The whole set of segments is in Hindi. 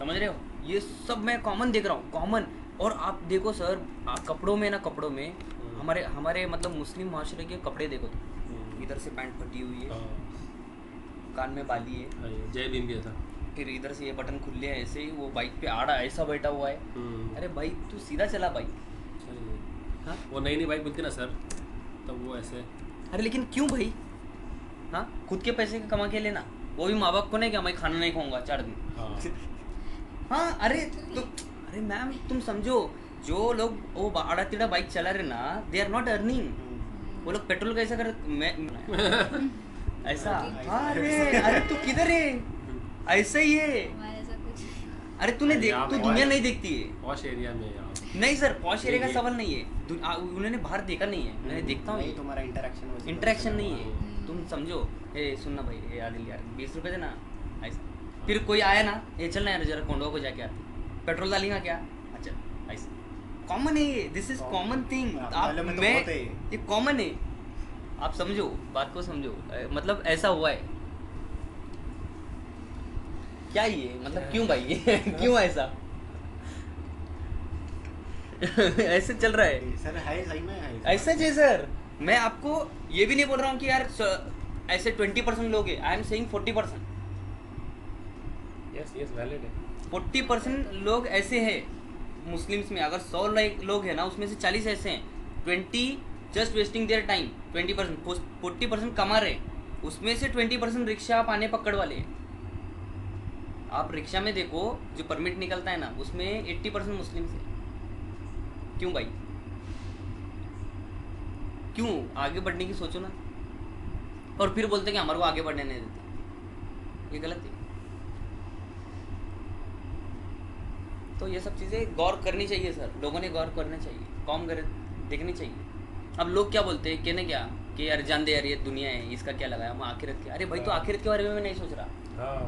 समझ रहे हो? ये सब मैं कॉमन देख रहा हूँ, कॉमन। और आप देखो सर, कपड़ों में ना, कपड़ों में हमारे हमारे मतलब मुस्लिम माशरे के कपड़े देखो तो इधर से पैंट फटी हुई है, कान में बाली है, जय भीम भी था। फिर इधर से ये बटन खुले हैं ऐसे ही, वो बाइक पे आड़ा ऐसा बैठा हुआ है। अरे भाई तू सीधा चला बाइक। हाँ वो नई नई बाइक मिलती ना सर, तब वो ऐसे। अरे लेकिन क्यों भाई? हाँ खुद के पैसे का कमा के लेना, वो भी माँ बाप को नहीं कि मैं खाना नहीं खाऊंगा 4 दिन। हाँ अरे तो अरे मैम तुम समझो, जो लोग वो आड़ा टेढ़ा बाइक चला रहे ना, दे आर नॉट अर्निंग। वो लोग पेट्रोल कैसा कर मैं ऐसा। हाँ अरे अरे तू किधर है? ऐसा ही है। अरे तूने देख, तू दुनिया नहीं देखती है। पॉश एरिया में यार। नहीं सर, पॉश एरिया का सवाल नहीं है, उन्होंने बाहर देखा नहीं है, मैंने देखता हूँ। तुम्हारा इंटरेक्शन नहीं है, तुम समझो। ए सुनना भाई, ए आदिल यार 20 रुपए देना ऐसा। फिर कोई आया ना, ये चलना यार जरा कोंडवा को जाके आते, पेट्रोल डालेगा क्या? अच्छा ऐसा कॉमन है ये, दिस इज कॉमन थिंग। आप मैं ये कॉमन है, आप समझो बात को, समझो मतलब ऐसा हुआ है क्या ये, मतलब क्यों भाई क्यों ऐसा ऐसे चल रहा है सर? है सही में है ऐसा है सर। मैं आपको ये भी नहीं बोल रहा हूँ कि यार ऐसे 20% लोग हैं, I am saying 40%। Yes yes valid है। 40% लोग ऐसे हैं मुस्लिम्स में। अगर 100 लोग हैं ना, उसमें से 40 ऐसे हैं, 20 जस्ट वेस्टिंग देयर टाइम, 20% 40% कमा रहे, उसमें से 20% रिक्शा पाने पकड़ वाले हैं। आप रिक्शा में देखो, जो परमिट निकलता है ना, उसमें 80% मुस्लिम्स है। क्यों भाई? क्यों? आगे बढ़ने की सोचो ना। और फिर बोलते कि हमारे को आगे बढ़ने नहीं देते, ये गलत है। तो ये सब चीज़ें गौर करनी चाहिए सर, लोगों ने गौर करना चाहिए, कॉम कर देखनी चाहिए। अब लोग क्या बोलते हैं, कहने क्या कि यार जान दे यार, ये दुनिया है, इसका क्या लगाया, हम आखिरत के। अरे भाई तो आखिरत के बारे में मैं नहीं सोच रहा। हाँ,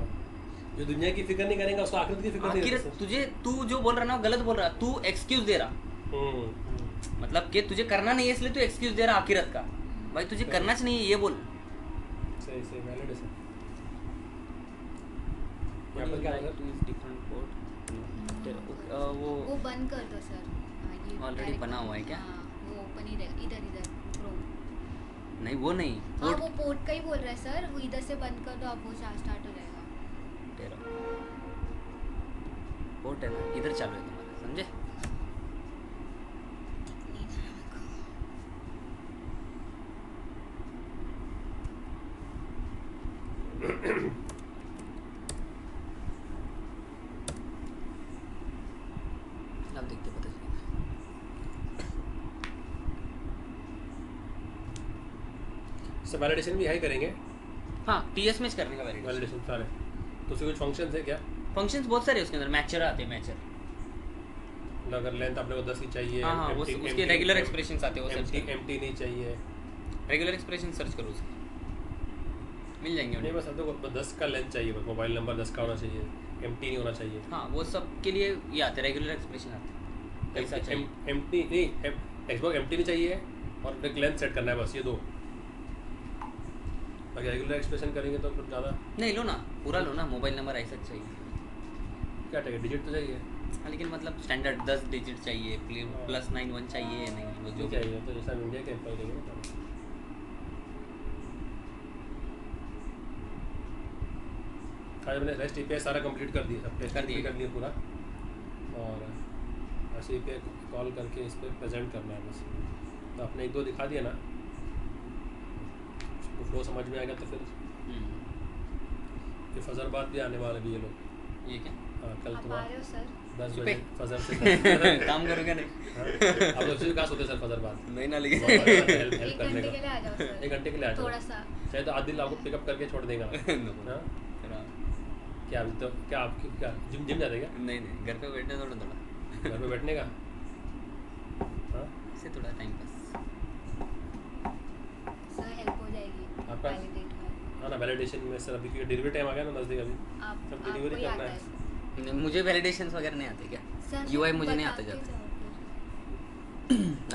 जो दुनिया की फिक्र नहीं करेगा उसको आखिरत की फिक्र नहीं आखिरत तुझे, तू जो बोल रहा ना गलत बोल रहा, तू एक्सक्यूज दे रहा। मतलब कि तुझे करना नहीं है इसलिए तू एक्सक्यूज दे रहा आखिरत का। भाई तुझे करना चाहिए, ये बोल। सही सही वैलिड है सर। यहाँ पर क्या है डिफरेंट कोड, वो बंद कर दो सर। ऑलरेडी बना हुआ है क्या? हाँ, वो ओपन ही रहेगा इधर इधर क्रोम। नहीं वो नहीं, हाँ वो पोर्ट का ही बोल रहा है सर, वो इधर से बंद कर दो, आप वो स्टार्ट हो जाएगा। तेरा पोर्ट है ना, इधर चालू है तुम्हारा, समझे? अब देखते पता चलेगा। सर वैलिडेशन भी हाई करेंगे। हाँ टीएस में करने का वैलिडेशन। वैलिडेशन सारे तो उसके कुछ फंक्शंस है क्या? फंक्शंस बहुत सारे उसके अंदर, मैचर आते हैं, मैचर। अगर लेंथ अपने को 10 की चाहिए, हाँ वो उसके रेगुलर एक्सप्रेशंस आते हैं, वो सर्च एम्प्टी नहीं चाहिए, रेगुलर एक्सप्रेशन सर्च करो उसके, मिल जाएंगे नहीं बस आपको 10 का लेंथ चाहिए, बस मोबाइल नंबर 10 का होना चाहिए, एम्प्टी नहीं होना चाहिए। हाँ वो सब के लिए ये आते हैं, रेगुलर एक्सप्रेशन आते हैं, कैसा चाहिए। एम्प्टी नहीं, एक्सबॉक्स एम्प्टी नहीं चाहिए और एक लेंथ सेट करना है, बस ये दो। बाकी रेगुलर एक्सप्रेशन करेंगे तो कुछ ज़्यादा नहीं, लो ना पूरा लो ना, मोबाइल नंबर ऐसा चाहिए। क्या चाहिए? डिजिट तो चाहिए। हाँ लेकिन मतलब स्टैंडर्ड 10 डिजिट चाहिए, +91 चाहिए या नहीं, वो जो चाहिए तो जैसा इंडिया के एम्प्लॉय देंगे ना। आज मैंने रेस्ट एपीआई सारा कंप्लीट कर दिया, सब टेस्ट कर दिया पूरा, और ऐसे एपीआई कॉल करके इस पर प्रेजेंट करना है बस। तो आपने 1-2 दिखा दिया ना, फ्लो समझ में आएगा तो फिर फजरबाद भी आने वाले भी ये लोग। ये क्या? हाँ कल आप 10 बजे फजर से काम करोगे नहीं? आप लोग से कहाँ सोते सर फजरबाद? नहीं ना, लेकिन हेल्प करने के लिए का। आ जाओ सर। 1 घंटे के लिए आ जाओ थोड़ा सा शायद, तो आदिल आपको पिकअप करके छोड़ देगा। हाँ क्या अभी तो क्या आपकी क्या जिम जाते क्या? नहीं नहीं, घर पे बैठने थोड़ा घर पे बैठने का। हाँ इससे थोड़ा टाइम पास। सर हेल्प हो जाएगी आपका? वैलिडेट में। हाँ ना वैलिडेशन में सर, अभी क्योंकि डिलीवरी टाइम आ गया ना नज़दीक, अभी आप सब डिलीवरी करना है। मुझे वैलिडेशंस वगैरह नहीं आते क्या? सर यूआई मुझे नहीं आता जाता।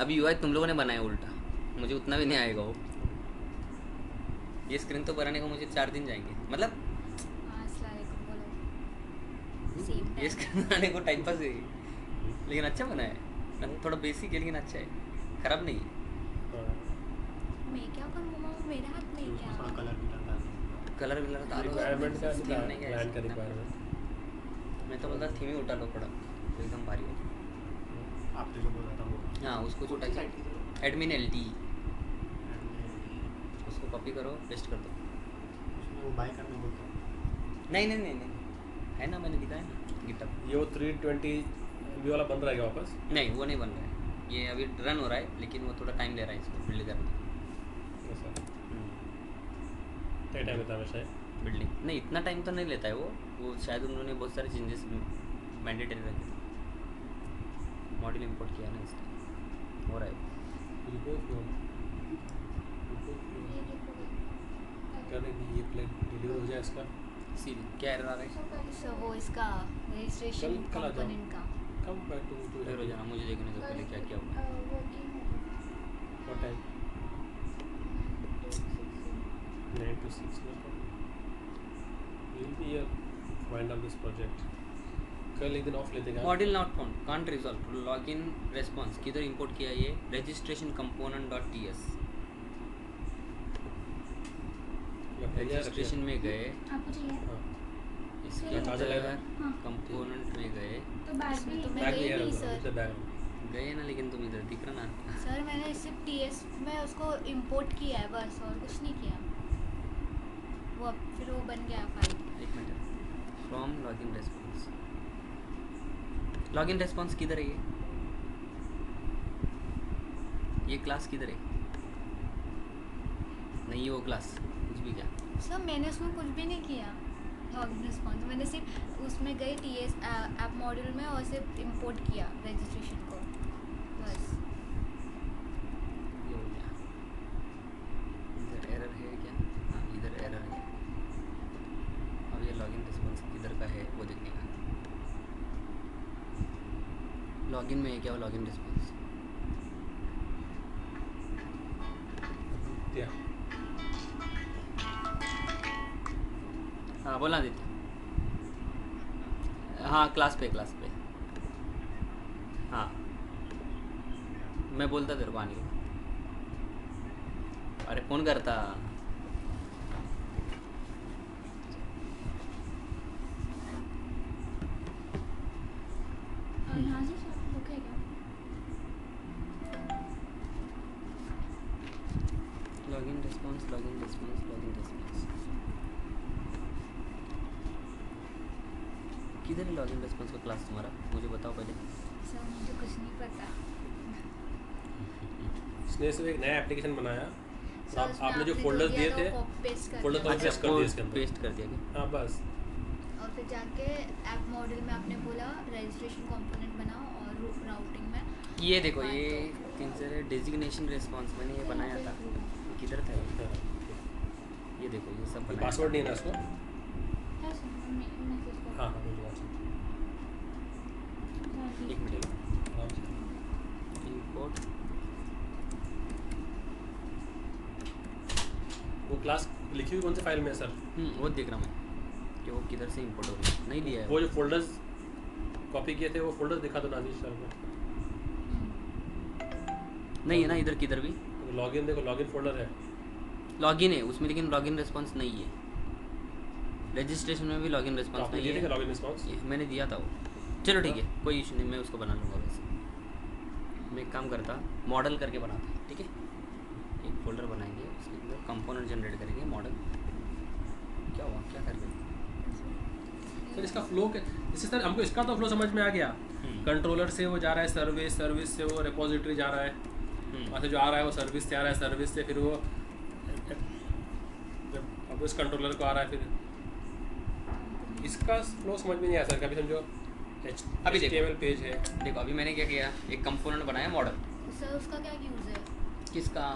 अभी यूआई तुम लोगों ने बनाया उल्टा, मुझे उतना भी नहीं आएगा वो। ये स्क्रीन तो बनाने को मुझे 4 दिन जाएंगे, मतलब अस्सलाम वालेकुम बोलो। सेम इसका बनाने को टाइम पास है, लेकिन अच्छा बना है, थोड़ा बेसिक है लेकिन अच्छा है, खराब नहीं है। हाँ। मैं क्या करूँ मामा, मेरे हाथ में उसमें क्या। थोड़ा कलर भी डालना है। कलर विलर डालो, रिक्वायरमेंट का theme नहीं है प्लान का इसका। रिक्वायरमेंट। मैं तो बोलता थीम ही उठा लो पड़ा, तो एकदम भारी हो। आपने जो बोला था वो हाँ उसको कौन सी उठा साइट की थी वो? एडमिन LT, उसमें उसको कॉपी करो पेस्ट कर दो। वो बाय करने बोलता है। नहीं है ना, मैंने दिखाया ना गिटअप। ये वो 320 MB वाला बन रहा है क्या वापस? नहीं वो नहीं बन रहा है, ये अभी रन हो रहा है लेकिन वो थोड़ा टाइम ले रहा है इसको बिल्ड करने। ऐसा क्या टाइम लेता है हमेशा? बिल्डिंग नहीं इतना टाइम तो नहीं लेता है वो शायद उन्होंने बहुत सारे चेंजेस मैंडेटरी रखे थे। मॉड्यूल इंपोर्ट किया ना इसका, हो रहा है। करने की ये प्लान डिलीवर हो जाए इसका। सी क्या एरर आ रहा है? सर वो इसका रजिस्ट्रेशन कल आ जाओ। कंपोनेंट का। कम बैक टू फिर हो जाना, मुझे देखने से पहले क्या क्या हुआ। What time? 9 to 6 no problem. We'll be here wind up this project. कल एक दिन ऑफ लेते हैं। Module not found, can't resolve, login response किधर इंपोर्ट किया ये? Registration component dot TS. Registration में गए, आपको चाहिए हाँ इसके कहाँ से अंदर लेना? हाँ। कंपोनेंट में गए, तो बैग भी इसमें तो मैं बैग गई नहीं नहीं है सर। Sir bag. गए ना, लेकिन तुम इधर दिख रहा ना। सर मैंने सिर्फ TS में उसको इंपोर्ट किया है बस, और कुछ नहीं किया। वो अब फिर वो बन गया फाइल। एक minute, from login response, login response किधर है ये क्लास किधर है? नहीं ये वो क्लास कुछ भी क्या? सर मैंने उसमें कुछ भी नहीं किया लॉगिन रिस्पॉन्स, मैंने सिर्फ उसमें गई TS ऐप मॉड्यूल में और सिर्फ इंपोर्ट किया रजिस्ट्रेशन को बस। ये हो गया। इधर एरर है क्या? हाँ इधर एरर है। अब ये लॉगिन रिस्पॉन्स किधर का है वो देखने का। लॉगिन में है क्या वो लॉगिन रिस्पॉन्स? क्या? हाँ बोला देते। हाँ क्लास पे हाँ मैं बोलता तेरे को आने को। अरे फ़ोन करता। और यहाँ से सब ओके क्या? लॉगिन रिस्पॉन्स किधर है लॉगिन रिस्पॉन्स का क्लास तुम्हारा? मुझे बताओ पहले। सर मुझे कुछ नहीं पता। इसने से एक नया एप्लीकेशन बनाया। सर आप उसमें आपने जो आपने फोल्डर्स दिया दिए था थे, वो पेस्ट कर फोल्डर दिया। तो पेस्ट कर दिया इसके अंदर। पेस्ट कर दिया क्या? हाँ बस। और फिर जाके ऐप मॉड्यूल में आपने बोला रजिस्ट्रेशन कंपोनेंट बनाओ और राउटिंग में ये देखो ये डेजिग्नेशन रिस्पॉन्स मैंने ये बनाया था, किधर था ये? हाँ, ये देखो ये सब बनाया पासवर्ड नहीं है ना इसको? है सर मैसेज कर। हाँ हाँ मुझे WhatsApp। एक मिनट आराम से। इंपोर्ट। वो क्लास लिखी हुई कौन सी फाइल में है सर? वो देख रहा हूँ मैं कि वो किधर से इंपोर्ट हो रही है। नहीं लिया है वो जो फोल्डर्स कॉपी किए थे वो फोल्डर्स दिखा दो नाजिश सर को। नहीं है ना इधर किधर भी। लॉगिन देखो, लॉगिन फोल्डर है। लॉगिन है उसमें लेकिन लॉगिन रिस्पॉन्स नहीं है। रजिस्ट्रेशन में भी लॉगिन रिस्पॉन्स आपने नहीं दिए थे है। Login response? ये मैंने दिया था वो। चलो ठीक है कोई इशू नहीं, मैं उसको बना लूँगा वैसे। मैं एक काम करता मॉडल करके बनाता, ठीक है? एक फोल्डर बनाएंगे उसके अंदर कंपोनेंट जनरेट करेंगे मॉडल। क्या हुआ, क्या कर रहे हैं? सर इसका फ्लो इससे सर हमको इसका तो फ्लो समझ में आ गया। कंट्रोलर से वो जा रहा है सर्विस, सर्विस से वो रिपोजिटरी जा रहा है, वहाँ से जो आ रहा है वो सर्विस से आ रहा है, सर्विस से फिर वो अब उस कंट्रोलर को आ रहा है। फिर इसका फ्लो समझ में नहीं आया सर। कभी समझो अभी देखो। HTML पेज है। देखो अभी मैंने क्या किया, एक कंपोनेंट बनाया मॉडल। सर उसका क्या यूज़ है? किसका?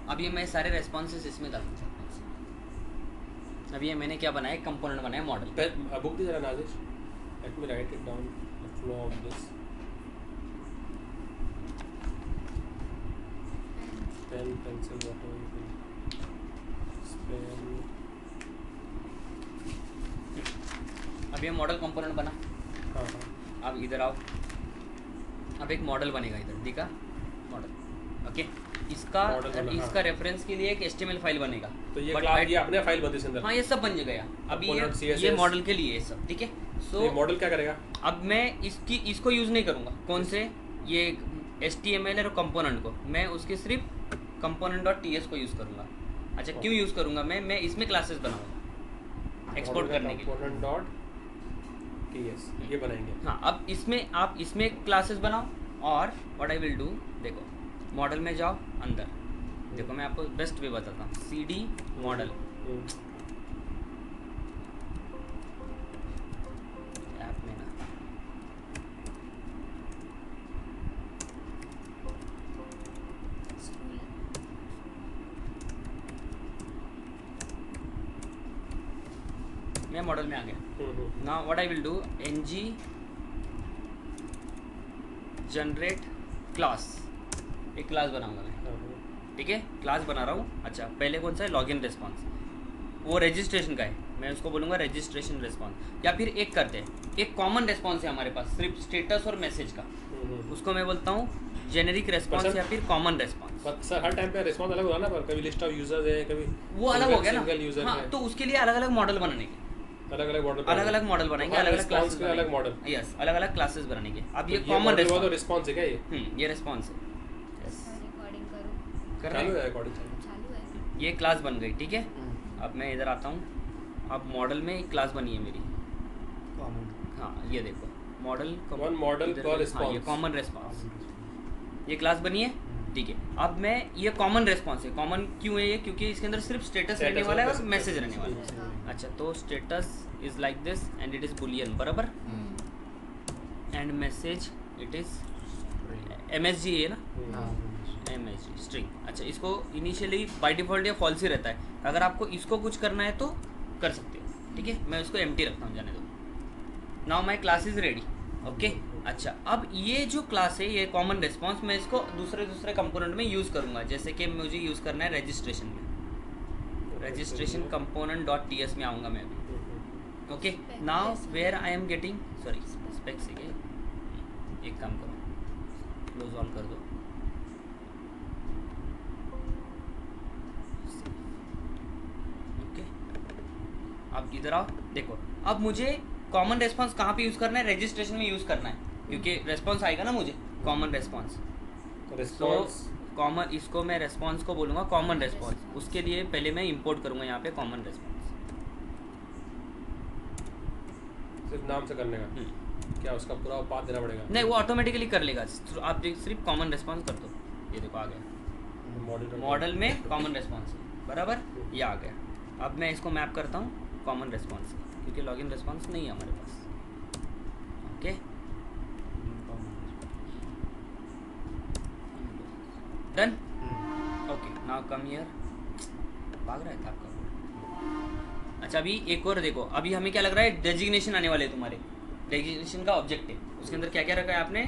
अब ये मैं सारे रेस्पॉन्सेस इसमें डालूँगा। अभी ये मैंने क्या बनाया, एक कंपोनेंट बनाया मॉडल। बुक दी जरा Nazish. Let me write it down the flow of this. Pen pencil whatever you can spell. अब ये मॉडल कंपोनेंट बना, हाँ हाँ अब इधर आओ, अब एक मॉडल बनेगा इधर, दिखा मॉडल, ओके। इसका Model बना, इसका हाँ। रेफरेंस के लिए एक HTML फाइल बनेगा। तो ये But क्लास I- ये अपने फाइल बनती है इसके अंदर। हाँ ये सब बन गया अब Component, ये CSS। मॉडल के लिए है सब, ठीक है। तो ये सो मॉडल क्या करेगा? अब मैं इसको यूज़ नहीं करूँगा, कौन से, ये HTML और कंपोनेंट को, मैं उसके सिर्फ component.ts को यूज़ करूँगा। अच्छा क्यों यूज़ करूँगा मैं इसमें क्लासेस बनाऊँगा एक्सपोर्ट करने के लिए। component डॉट ts ये बनाएंगे। हाँ अब इसमें आप इसमें क्लासेस बनाओ और व्हाट आई विल डू, देखो मॉडल में जाओ अंदर, देखो मैं आपको बेस्ट वे बताता हूँ, CD मॉडल ऐप में ना, मैं मॉडल में आ गया। Now what I will do, ng generate class, एक क्लास बनाऊंगा मैं, ठीक है। क्लास बना रहा हूँ। अच्छा पहले कौन सा है, लॉगिन रिस्पॉन्स, वो रजिस्ट्रेशन का है, मैं उसको बोलूँगा रजिस्ट्रेशन रिस्पॉन्स। या फिर एक करते हैं, एक कॉमन रिस्पॉन्स है हमारे पास सिर्फ स्टेटस और मैसेज का, उसको मैं बोलता हूँ जेनेरिक रिस्पॉन्स या फिर कॉमन रिस्पॉन्स। सर हर टाइम पे रिस्पॉन्स अलग होगा ना, पर कभी लिस्ट ऑफ यूजर्स है, कभी वो अलग हो गया सिंगल ना। यूजर हाँ है, तो उसके लिए अलग अलग मॉडल बनाने के, अलग अलग मॉडल अलग मॉडल बनाएंगे, अलग अलग रिस्पॉन्स क्लासेस के अलग मॉडल। यस अलग अलग क्लासेस बनाएंगे। अब ये तो कॉमन मॉडल हुआ तो रिस्पॉन्स, रिस्पॉन्स है क्या ये? ये रिस्पॉन्स है, यस रिकॉर्डिंग करो, कर चालू रहे है हैं। रिकॉर्डिंग चालू। चालू है। ये क्लास बन गई, ठीक है। अब मैं इधर आता हूँ, अब मॉडल में एक क्लास बनी है मेरी, कॉमन हाँ ये देखो मॉडल, One model per हाँ ये response। कॉमन रिस्पॉन्स, ये क्लास बनी है, ठीक है। अब मैं ये कॉमन रिस्पॉन्स है, कॉमन क्यों है ये, क्योंकि इसके अंदर सिर्फ स्टेटस रहने Status वाला है और और message। मैसेज रहने वाला है। अच्छा तो status is like this and it is boolean, बराबर, and message it is MSG है ना, MSG स्ट्रिंग। अच्छा इसको इनिशियली बाय डिफॉल्ट ये फॉल्स ही रहता है, अगर आपको इसको कुछ करना है तो कर सकते हो, ठीक है। मैं उसको एम्प्टी रखता हूँ, जाने दो। Now my class is ready, okay. अच्छा अब ये जो क्लास है, ये कॉमन रिस्पॉन्स, मैं इसको दूसरे कंपोनेंट में यूज़ करूँगा, जैसे कि मुझे यूज़ करना है रजिस्ट्रेशन में, रजिस्ट्रेशन कंपोनेंट डॉट ts में आऊँगा मैं अभी, okay. Now where I am getting, sorry specs, एक काम करो, क्लोज ऑल कर दो, ओके। अब इधर आओ, देखो अब मुझे कॉमन रेस्पॉन्स कहाँ पे यूज़ करना है, रजिस्ट्रेशन में यूज़ करना है, क्योंकि रेस्पॉन्स आएगा ना मुझे, कॉमन रेस्पॉन्स। रिस्पॉन्स कॉमन, इसको मैं रेस्पॉन्स को बोलूँगा कॉमन रेस्पॉन्स, उसके लिए पहले मैं इंपोर्ट करूँगा यहाँ पे कॉमन रेस्पॉन्स। सिर्फ नाम से करने का, क्या उसका पूरा पाथ देना पड़ेगा? नहीं वो ऑटोमेटिकली कर लेगा, आप सिर्फ कॉमन रेस्पॉन्स कर दो, ये देखो आ गया मॉडल में कॉमन रेस्पॉन्स, बराबर, ये आ गया। अब मैं इसको मैप करता हूँ कॉमन रेस्पॉन्स, क्योंकि लॉगिन रेस्पॉन्स नहीं है हमारे पास, okay. Done, okay. Now come here, भाग रहा था आपका। अच्छा अभी एक और देखो, अभी हमें क्या लग रहा है, डेजिग्नेशन आने वाले हैं तुम्हारे, डेजिग्नेशन का ऑब्जेक्ट है, उसके अंदर क्या क्या रखा है आपने,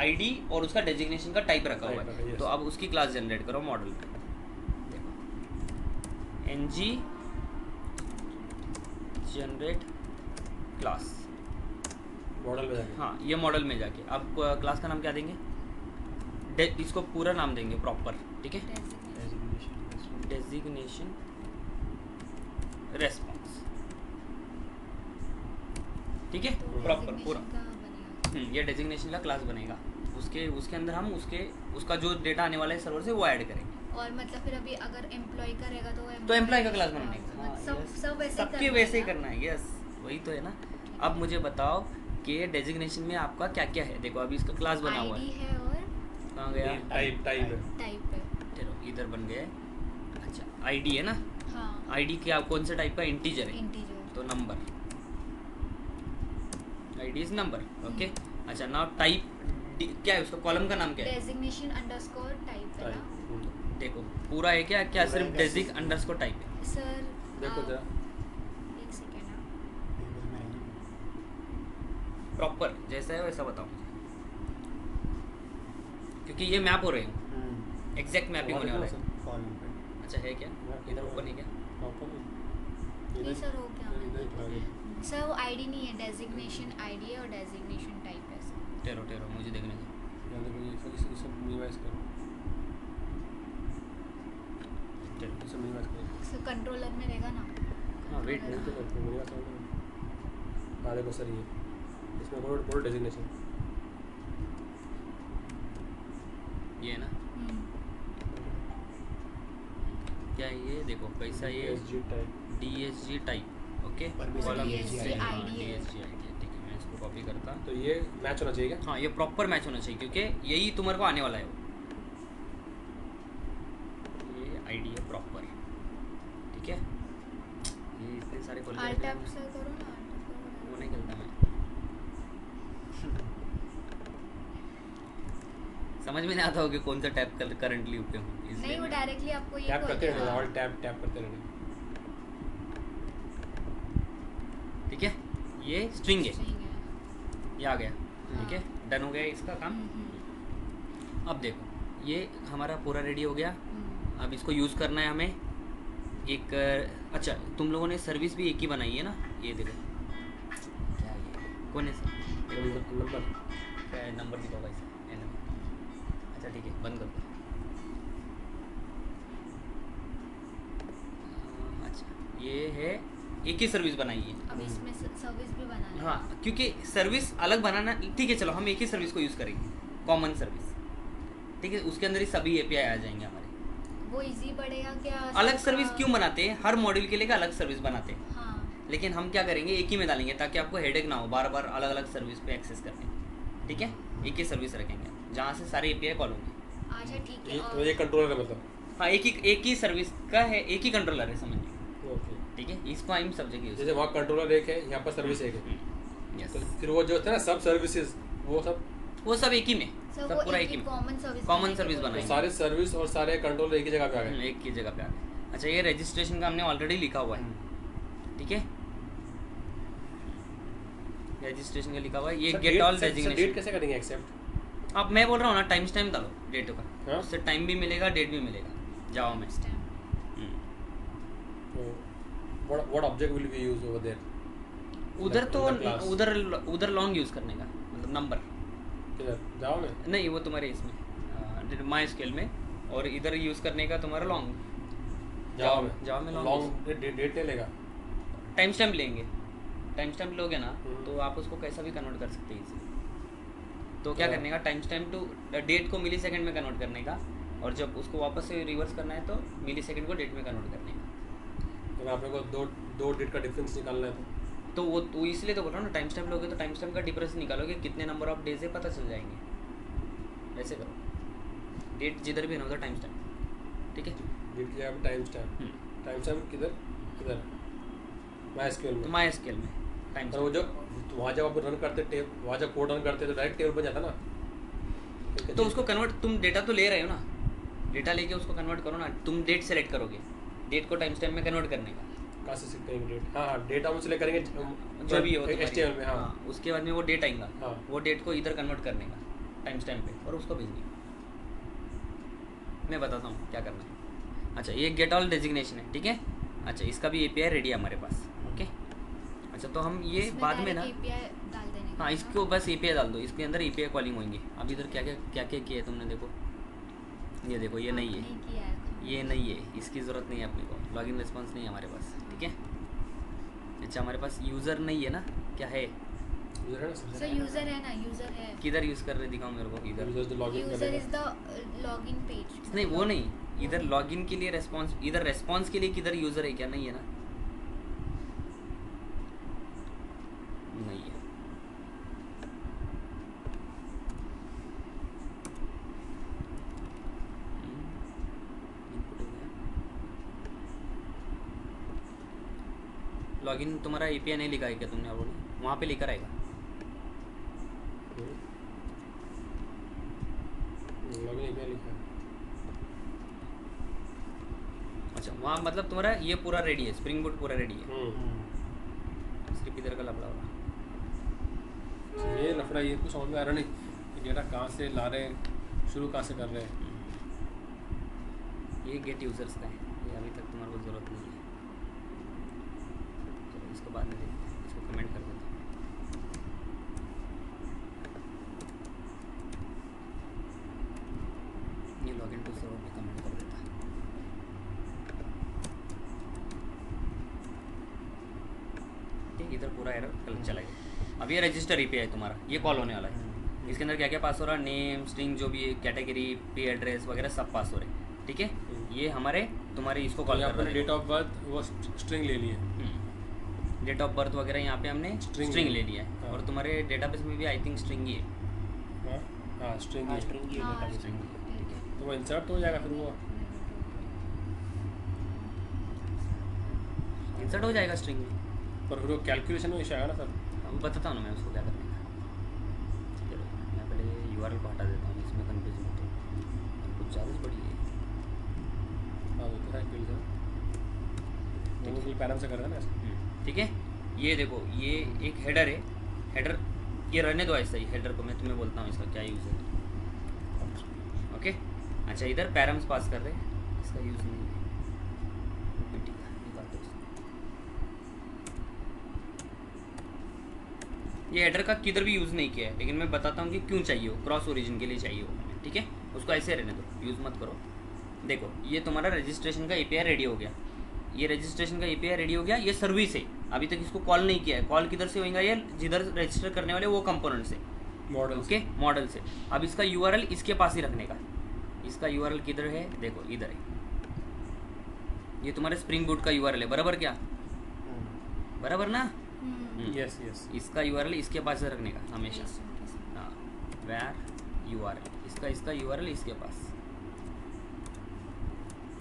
ID और उसका डेजिग्नेशन का टाइप रखा हुआ है। तो अब उसकी क्लास जनरेट करो मॉडल पे, देखो ng जनरेट क्लास, मॉडल में जाके। हाँ ये मॉडल में जाके अब क्लास का नाम क्या देंगे, इसको पूरा नाम देंगे प्रॉपर, ठीक है, डेजिग्नेशन रेस्पॉन्स, ठीक है, प्रॉपर पूरा। ये डेजिग्नेशन का क्लास बनेगा, उसके अंदर हम उसका जो डेटा आने वाला है सर्वर से वो ऐड करेंगे। और मतलब फिर अभी अगर एम्प्लॉय करेगा तो एम्प्लॉय का क्लास बनाने का, हाँ, सब वैसे सबके वैसे ही करना है, यस वही तो है ना। अब मुझे बताओ कि डेजिग्नेशन में आपका क्या क्या है, देखो अभी इसका क्लास बना हुआ ID है, है और कहाँ गया, टाइप टाइप है। चलो इधर बन गया है। अच्छा ID है ना, हाँ ID क्या कौन से टाइप का, इंटीजर है, इंटीजर। तो number, ID is number, okay. अच्छा नाउ टाइप क्या है, उसका कॉलम का नाम क्या है, डेजिग्नेशन अंडरस्कोर टाइप है ना देखो पूरा है क्या, क्या सिर्फ डेजिग अंडरस्कोर टाइप है, सर। देखो जरा, एक सेकेंड ना, प्रॉपर जैसा है वैसा बताओ, क्योंकि ये मैप हो रहे हैं, एग्जैक्ट मैपिंग होने वाला है। कॉलम पे अच्छा है क्या, इधर ओपन है क्या, ऊपर नहीं सर हो क्या इधर सर वो आईडी नहीं है, डेजिग्नेशन आईडी है और डेजिग्नेशन टाइप है सर। ठहरो मुझे देखने दो। यहाँ देखो ये सब मिनिमाइज करो, ठहरो। सब मिनिमाइज करो। सर कंट्रोलर में रहेगा ना? हाँ वेट नहीं तो करते मिनिमाइज करो। हाँ देखो सर, ये इसमें बोलो डेजिग्नेशन, ये है ना, क्या है ये देखो कैसा ये DSG type, DSG type. Okay Permission DSG ID ID है। DSG ID है, ठीक है। मैं इसको कॉपी करता हूँ। तो ये मैच होना चाहिए क्या? हाँ ये प्रॉपर मैच होना चाहिए क्योंकि यही तुम्हारे को आने वाला है। ये आईडी है प्रॉपर, ठीक है। ये इतने सारे खोल आल्ट टैब से करो ना, वो नहीं करता मैं। समझ में नहीं आता हो कि कौन सा टैब करंटली पे हूँ, इसलिए नहीं वो मैं- डायरेक्टली आपको ये टैप करते रहना, हाँ। ऑल टैप करते रहना। ठीक है। ये स्ट्रिंग है, String है। ये आ गया, ठीक है। हाँ। डन हो गया इसका काम। अब देखो ये हमारा पूरा रेडी हो गया। अब इसको यूज़ करना है हमें एक। अच्छा तुम लोगों ने सर्विस भी एक ही बनाई है ना, ये देखो क्या है ये, कौन है सर? नंबर क्या है, नंबर दिखाओ भाई साहब, ये नंबर। अच्छा ठीक है, बंद कर दो। अच्छा ये है एक ही सर्विस बनाई है। अब इसमें सर्विस भी बनाना है। हाँ क्योंकि सर्विस अलग बनाना, ठीक है चलो हम एक ही सर्विस को यूज़ करेंगे, कॉमन सर्विस, ठीक है। उसके अंदर ही सभी एपीआई आ जाएंगे हमारे। वो इजी पड़ेगा क्या? अलग सबका- सर्विस क्यों बनाते हैं, हर मॉड्यूल के लिए का अलग सर्विस बनाते हैं, हाँ लेकिन हम क्या करेंगे एक ही में डालेंगे ताकि आपको हेडेक ना हो बार बार अलग अलग सर्विस पे एक्सेस करने, ठीक है। एक ही सर्विस रखेंगे जहाँ से सारे एपीआई कॉल होंगे। अच्छा ठीक है। और ये कंट्रोलर है मतलब। हाँ एक ही सर्विस का है, एक ही कंट्रोलर है, समझिए, ओके, ठीक है। इसको हम सब जगह यूज जैसे वहाँ कंट्रोलर एक है, यहाँ पर सर्विस एक है, यस, तो फिर वो जो होता है ना सब सर्विसेज, वो सब एक ही में, सर सब वो पूरा एक एक ही ही में, कॉमन सर्विस Common service तो बनाएंगे। सारे सर्विस और सारे कंट्रोलर एक ही जगह पे आ गए। एक ही जगह पे आ गए। अच्छा ये रजिस्ट्रेशन का हमने ऑलरेडी लिखा हुआ है, ठीक है। रजिस्ट्रेशन का लिखा हुआ है, ये गेट ऑल डेट डेजिग्नेशन। कैसे करेंगे एक्सेप्ट? अब मैं बोल रहा हूँ ना टाइम स्टैम्प डालो डेट का, हाँ? उससे टाइम भी मिलेगा डेट भी मिलेगा जावा में। What object will be used over there? उधर तो in the class. उधर लॉन्ग यूज़ करने का मतलब नंबर किधर जाओ में? नहीं, वो तुम्हारे इसमें माई स्केल में, और इधर यूज़ करने का तुम्हारा लॉन्ग जाओ में long लॉन्ग डेट नहीं लेगा। टाइम स्टैम्प लेंगे। टाइम स्टैम्प लोगे ना हम्म। तो आप उसको कैसा भी कन्वर्ट कर सकते हैं इसे। तो क्या हाँ। करने का, टाइम स्टैम्प टू डेट को मिली सेकेंड में कन्वर्ट करने का, और जब उसको वापस से रिवर्स करना है तो मिली सेकेंड को डेट में कन्वर्ट करने का। अगर आप लोगों को दो डेट का डिफरेंस निकालना है तो वो इसलिए तो बोल रहा हूँ ना, टाइम स्टैम्प लोगे तो टाइम स्टैम्प का डिफरेंस निकालोगे, कितने नंबर ऑफ डेज है पता चल जाएंगे। ऐसे करो, डेट जिधर भी है ना उधर टाइम स्टैम्प, ठीक है। डेट की जगह पे टाइम स्टैम्प किधर माई स्केल में। तो माई स्केल में टाइम और वो जो वहाँ जब आप रन करते टेब, वहाँ जब कोड रन करते तो डायरेक्ट टेबल बन जाता ना। तो उसको कन्वर्ट, तुम डेटा तो ले रहे हो ना, डेटा लेके उसको कन्वर्ट करो ना। तुम डेट सेलेक्ट करोगे, डेट को टाइम स्टैम्प में कन्वर्ट करने का, कहाँ से करेंगे डेट? हाँ डेट हम सिलेक्ट करेंगे जो भी हो तुम्हारी। HTML में। हाँ उसके बाद में वो डेट आएगा, हाँ। वो डेट को इधर कन्वर्ट करने का टाइम स्टैम्प पे, और उसको भेजने का। मैं बताता हूँ क्या करना है। अच्छा ये गेट ऑल डेजिग्नेशन है, ठीक है। अच्छा इसका भी एपीआई रेडी है हमारे पास, ओके। अच्छा तो हम ये इसमें बाद में ना, direct API डाल देने का हाँ है इसको बस एपीआई डाल दो, इसके अंदर एपीआई कॉलिंग होंगी। अब इधर क्या क्या किया है तुमने, देखो ये देखो, ये हाँ, नहीं है, नहीं किया है। ये नहीं है, इसकी ज़रूरत नहीं है अपने को, लॉगिन रिस्पांस नहीं है हमारे पास, ठीक है। अच्छा हमारे पास यूज़र नहीं है ना, क्या है, यूजर है ना सबसे। सर यूजर है ना, यूजर है। किधर यूज़ कर रहे दिखाओ मेरे को इधर। यूजर जो लॉगिन यूजर करेगा। Is the login page. नहीं वो नहीं, इधर लॉगिन के लिए रेस्पॉन्स, इधर रेस्पॉन्स के लिए किधर यूज़र है क्या, नहीं है ना, नहीं है। इनपुट हो गया, लॉगिन तुम्हारा एपीआई नहीं लिखा है क्या तुमने ऑलरेडी, वहाँ पे लिखा रहेगा। लॉगिन API लिखा है। अच्छा वहाँ मतलब तुम्हारा ये पूरा रेडी है, स्प्रिंग बूट पूरा रेडी है, सिर्फ इधर का लफड़ा होगा। ये लफड़ा ये कुछ समझ में आ रहा नहीं कि डेटा कहाँ से ला रहे हैं, शुरू कहाँ से कर रहे हैं। ये गेट यूजर्स का है, ये अभी तक तुम्हारे को ज़रूरत नहीं है। चलो इसको बाद में देखते हैं, इसको इधर पूरा एरर गलत चला गया। अब ये रजिस्टर एपीआई तुम्हारा, ये कॉल होने वाला है। इसके अंदर क्या क्या पास हो रहा है, नेम, स्ट्रिंग, जो भी कैटेगरी, पी एड्रेस वगैरह सब पास हो रहे हैं, ठीक है। ये हमारे तुम्हारे इसको कॉल कर रहा है। डेट ऑफ बर्थ वो स्ट्रिंग ले लिए, डेट ऑफ बर्थ वगैरह यहाँ पे हमने String स्ट्रिंग है। ले लिया है। हाँ। और तुम्हारे डेटाबेस में भी आई थिंक स्ट्रिंग ही है। हाँ स्ट्रिंग हाँ स्ट्रिंग की हाँ, डेटा string। तो वो इंसर्ट हो जाएगा फिर वो। इंसर्ट हो जाएगा स्ट्रिंग में। पर फिर वो कैलकुलेशन में इशू आएगा ना सर। अब बताता हूँ ना मैं उसको क्या करने का। चलो मैं पहले यूआरएल को हटा देता हूँ, इसमें कंफ्यूजन होती है, कुछ ज़्यादा बड़ी है। हाँ वो तो है वो कोई पैरम से कर रहा है ना ऐसा। ठीक है, ये देखो ये एक हेडर है। हेडर ये रहने दो ऐसा ही, हेडर को मैं तुम्हें बोलता हूँ इसका क्या यूज़ है। ओके अच्छा, इधर पैरम्स पास कर रहे हैं, इसका यूज़ नहीं है। ठीक है, निकाल दो इसको। ये हेडर का किधर भी यूज़ नहीं किया है, लेकिन मैं बताता हूँ कि क्यों चाहिए हो, क्रॉस ओरिजिन के लिए चाहिए हो। ठीक है, उसको ऐसे रहने दो, यूज़ मत करो। देखो ये तुम्हारा रजिस्ट्रेशन का एपीआई रेडी हो गया। ये रजिस्ट्रेशन का एपीआई रेडी हो गया। ये सर्विस है, अभी तक इसको कॉल नहीं किया है। कॉल किधर से होगा, ये जिधर रजिस्टर करने वाले वो कंपोनेंट से, मॉडल ओके मॉडल से। अब इसका यूआरएल इसके पास ही रखने का। इसका यूआरएल किधर है, देखो इधर है। ये तुम्हारे स्प्रिंग बूट का यूआरएल है, बराबर क्या, बराबर ना। Yes yes. इसका यूआरएल इसके पास ही रखने का हमेशा। हाँ, वेयर यूआरएल, इसका यूआरएल इसके पास।